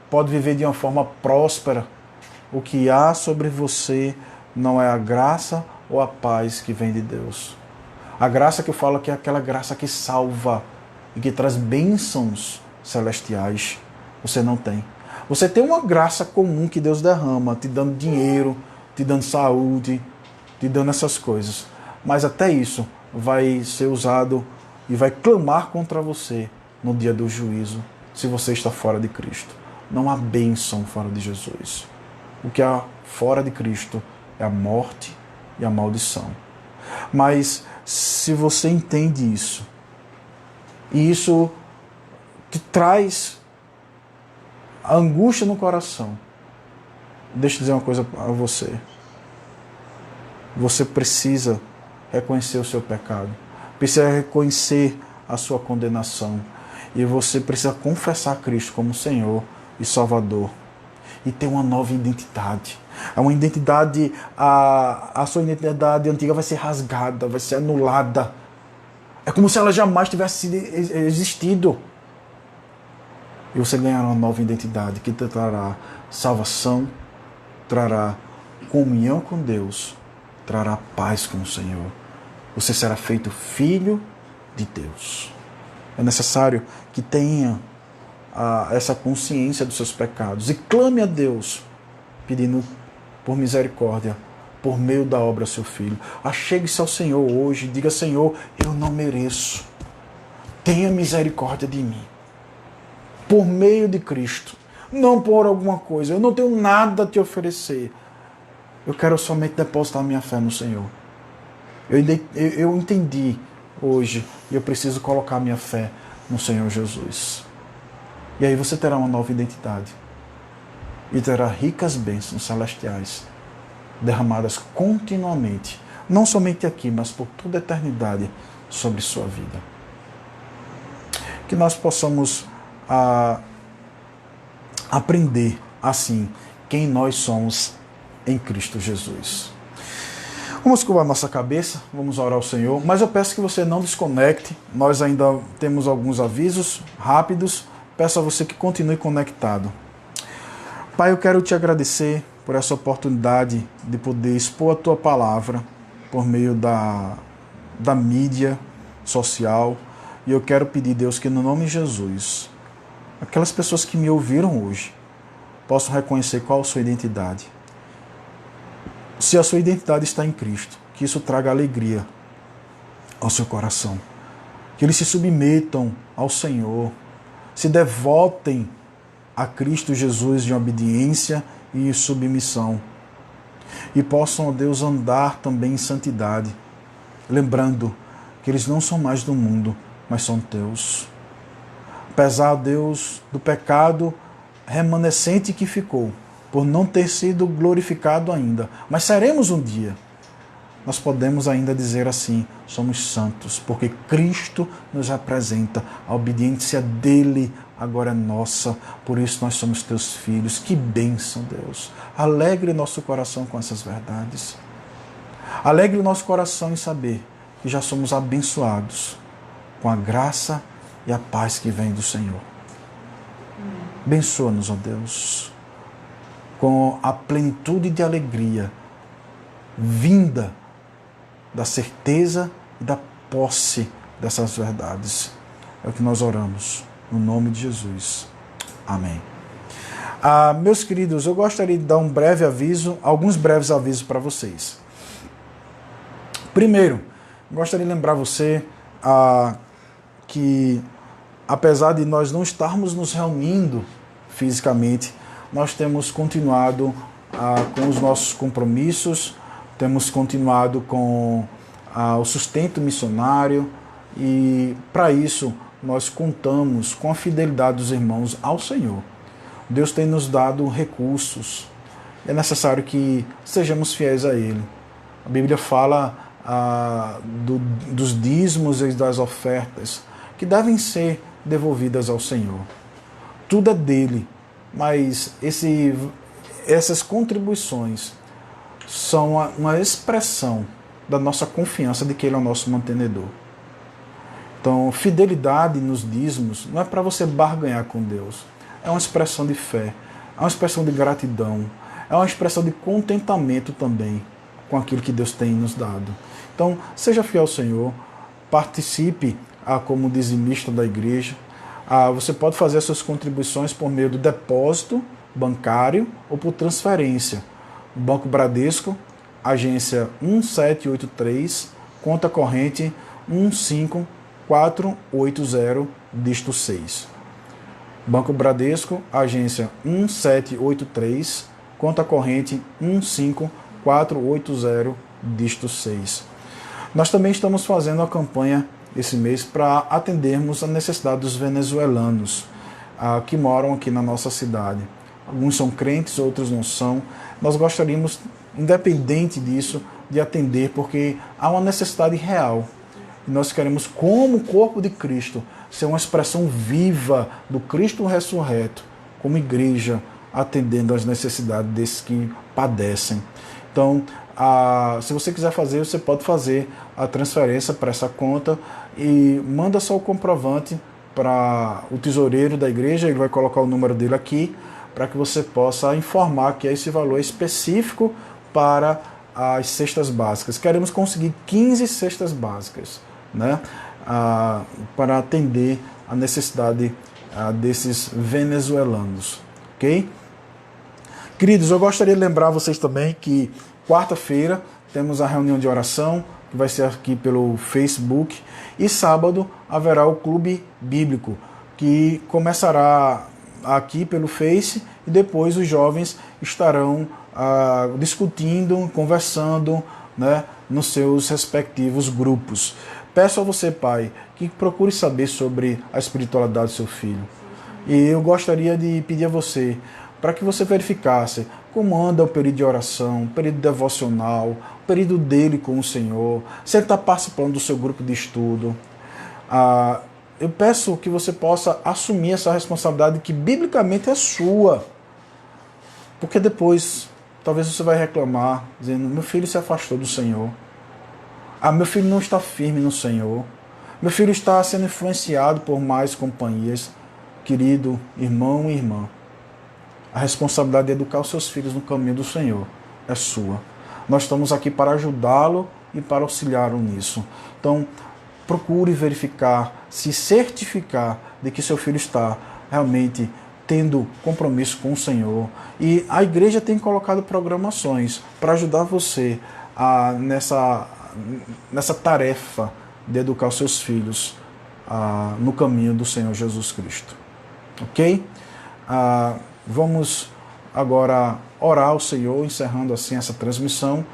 pode viver de uma forma próspera. O que há sobre você não é a graça ou a paz que vem de Deus. A graça que eu falo aqui é aquela graça que salva e que traz bênçãos celestiais. Você não tem. Você tem uma graça comum que Deus derrama, te dando dinheiro, te dando saúde, te dando essas coisas. Mas até isso vai ser usado e vai clamar contra você no dia do juízo, se você está fora de Cristo. Não há bênção fora de Jesus. O que há fora de Cristo é a morte e a maldição. Mas se você entende isso, e isso te traz a angústia no coração, deixa eu dizer uma coisa a você. Você precisa reconhecer o seu pecado, precisa reconhecer a sua condenação, e você precisa confessar a Cristo como Senhor e Salvador, e ter uma nova identidade. É uma identidade, a sua identidade antiga vai ser rasgada, vai ser anulada. É como se ela jamais tivesse existido. E você ganhará uma nova identidade que te trará salvação, trará comunhão com Deus, trará paz com o Senhor. Você será feito filho de Deus. É necessário que tenha essa consciência dos seus pecados e clame a Deus, pedindo por misericórdia, por meio da obra do seu Filho. Achegue-se ao Senhor hoje e diga: Senhor, eu não mereço. Tenha misericórdia de mim. Por meio de Cristo. Não por alguma coisa. Eu não tenho nada a te oferecer. Eu quero somente depositar minha fé no Senhor. Eu entendi hoje e eu preciso colocar minha fé no Senhor Jesus. E aí você terá uma nova identidade. E terá ricas bênçãos celestiais derramadas continuamente, não somente aqui, mas por toda a eternidade sobre sua vida. Que nós possamos aprender assim quem nós somos em Cristo Jesus. Vamos curvar nossa cabeça, vamos orar ao Senhor, mas eu peço que você não desconecte, nós ainda temos alguns avisos rápidos, peço a você que continue conectado. Pai, eu quero te agradecer por essa oportunidade de poder expor a Tua palavra por meio da mídia social. E eu quero pedir, Deus, que no nome de Jesus, aquelas pessoas que me ouviram hoje possam reconhecer qual a sua identidade. Se a sua identidade está em Cristo, que isso traga alegria ao seu coração. Que eles se submetam ao Senhor, se devotem a Cristo Jesus de obediência e submissão. E possam, ó Deus, andar também em santidade, lembrando que eles não são mais do mundo, mas são teus. Apesar, Deus, do pecado remanescente que ficou, por não ter sido glorificado ainda, mas seremos um dia. Nós podemos ainda dizer assim: somos santos, porque Cristo nos representa, a obediência dele agora é nossa, por isso nós somos teus filhos. Que bênção, Deus! Alegre nosso coração com essas verdades. Alegre o nosso coração em saber que já somos abençoados com a graça e a paz que vem do Senhor. Abençoa-nos, ó Deus, com a plenitude de alegria vinda da certeza e da posse dessas verdades. É o que nós oramos, no nome de Jesus. Amém. Meus queridos, eu gostaria de dar alguns breves avisos para vocês. Primeiro, gostaria de lembrar você que, apesar de nós não estarmos nos reunindo fisicamente, nós temos continuado com os nossos compromissos, temos continuado com o sustento missionário, e para isso nós contamos com a fidelidade dos irmãos ao Senhor. Deus tem nos dado recursos, é necessário que sejamos fiéis a Ele. A Bíblia fala dos dízimos e das ofertas que devem ser devolvidas ao Senhor. Tudo é dele mas essas contribuições são uma expressão da nossa confiança de que Ele é o nosso mantenedor. Então, fidelidade nos dízimos não é para você barganhar com Deus. É uma expressão de fé, é uma expressão de gratidão, é uma expressão de contentamento também com aquilo que Deus tem nos dado. Então, seja fiel ao Senhor, participe como dizimista da igreja. Você pode fazer as suas contribuições por meio do depósito bancário ou por transferência. Banco Bradesco, agência 1783, conta corrente 15480, dígito 6. Banco Bradesco, agência 1783, conta corrente 15480, dígito 6. Nós também estamos fazendo a campanha esse mês para atendermos a necessidade dos venezuelanos que moram aqui na nossa cidade. Alguns são crentes, outros não são. Nós gostaríamos, independente disso, de atender, porque há uma necessidade real. E nós queremos, como corpo de Cristo, ser uma expressão viva do Cristo ressurreto, como igreja, atendendo às necessidades desses que padecem. Então, se você quiser fazer, você pode fazer a transferência para essa conta e manda só o comprovante para o tesoureiro da igreja, ele vai colocar o número dele aqui, para que você possa informar que esse valor é específico para as cestas básicas. Queremos conseguir 15 cestas básicas, né, para atender a necessidade desses venezuelanos. Ok? Queridos, eu gostaria de lembrar vocês também que quarta-feira temos a reunião de oração, que vai ser aqui pelo Facebook, e sábado haverá o Clube Bíblico, que começará aqui pelo Face, e depois os jovens estarão discutindo, conversando, né, nos seus respectivos grupos. Peço a você, pai, que procure saber sobre a espiritualidade do seu filho. E eu gostaria de pedir a você, para que você verificasse como anda o período de oração, o período devocional, o período dele com o Senhor, se ele está participando do seu grupo de estudo. Eu peço que você possa assumir essa responsabilidade que biblicamente é sua. Porque depois, talvez você vai reclamar, dizendo, meu filho se afastou do Senhor. Meu filho não está firme no Senhor. Meu filho está sendo influenciado por mais companhias. Querido irmão e irmã, a responsabilidade de educar os seus filhos no caminho do Senhor é sua. Nós estamos aqui para ajudá-lo e para auxiliá-lo nisso. Então, procure verificar, se certificar de que seu filho está realmente tendo compromisso com o Senhor. E a igreja tem colocado programações para ajudar você nessa tarefa de educar os seus filhos no caminho do Senhor Jesus Cristo. Ok? Vamos agora orar ao Senhor, encerrando assim essa transmissão.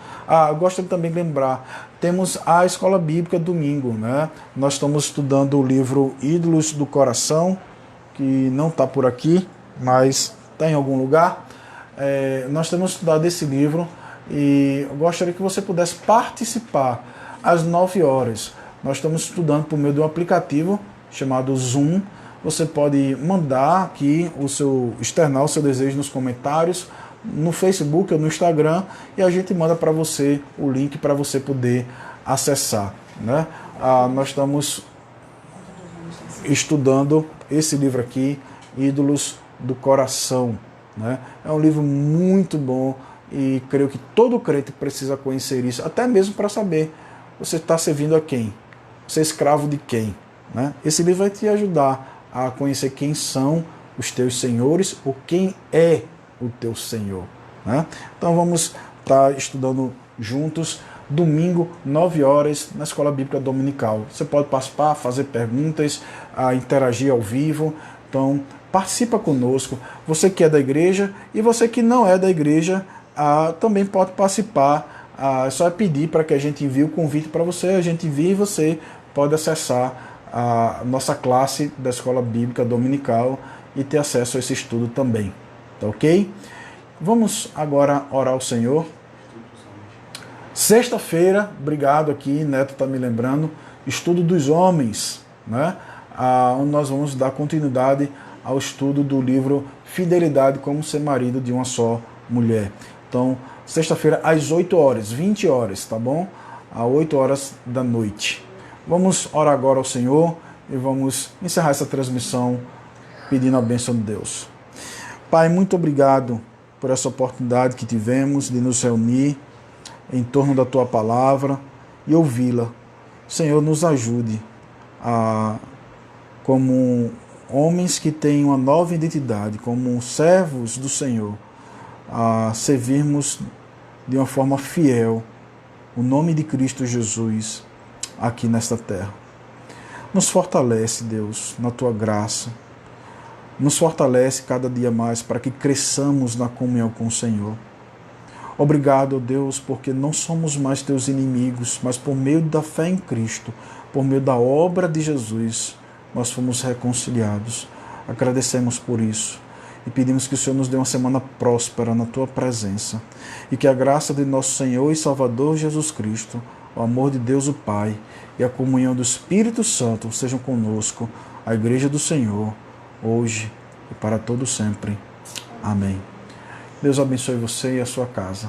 Eu gostaria também de lembrar, temos a Escola Bíblica domingo, né? Nós estamos estudando o livro Ídolos do Coração, que não está por aqui, mas está em algum lugar. Nós temos estudado esse livro e eu gostaria que você pudesse participar às 9 horas. Nós estamos estudando por meio de um aplicativo chamado Zoom. Você pode mandar aqui externar o seu desejo nos comentários, no Facebook ou no Instagram, e a gente manda para você o link para você poder acessar, né? Nós estamos estudando esse livro aqui, Ídolos do Coração, né? É um livro muito bom e creio que todo crente precisa conhecer isso, até mesmo para saber você está servindo a quem, você é escravo de quem, né? Esse livro vai te ajudar a conhecer quem são os teus senhores ou quem é o teu Senhor, né? Então vamos estar estudando juntos, domingo, 9 horas, na Escola Bíblica Dominical. Você pode participar, fazer perguntas, interagir ao vivo. Então participa conosco. Você que é da igreja e você que não é da igreja também pode participar. Só é pedir para que a gente envie o convite para você, a gente envia e você pode acessar a nossa classe da Escola Bíblica Dominical e ter acesso a esse estudo também. Tá ok? Vamos agora orar ao Senhor. Sexta-feira, obrigado aqui, Neto está me lembrando, estudo dos homens, né? Onde nós vamos dar continuidade ao estudo do livro Fidelidade como Ser Marido de uma Só Mulher. Então, sexta-feira às 8 horas, 20 horas, tá bom? Às 8 horas da noite. Vamos orar agora ao Senhor e vamos encerrar essa transmissão pedindo a bênção de Deus. Pai, muito obrigado por essa oportunidade que tivemos de nos reunir em torno da Tua Palavra e ouvi-la. Senhor, nos ajude a, como homens que têm uma nova identidade, como servos do Senhor, a servirmos de uma forma fiel o nome de Cristo Jesus aqui nesta terra. Nos fortalece, Deus, na Tua graça. Nos fortalece cada dia mais para que cresçamos na comunhão com o Senhor. Obrigado, Deus, porque não somos mais Teus inimigos, mas por meio da fé em Cristo, por meio da obra de Jesus, nós fomos reconciliados. Agradecemos por isso e pedimos que o Senhor nos dê uma semana próspera na Tua presença e que a graça de nosso Senhor e Salvador Jesus Cristo, o amor de Deus o Pai e a comunhão do Espírito Santo sejam conosco, a Igreja do Senhor, hoje e para todo sempre. Amém. Deus abençoe você e a sua casa.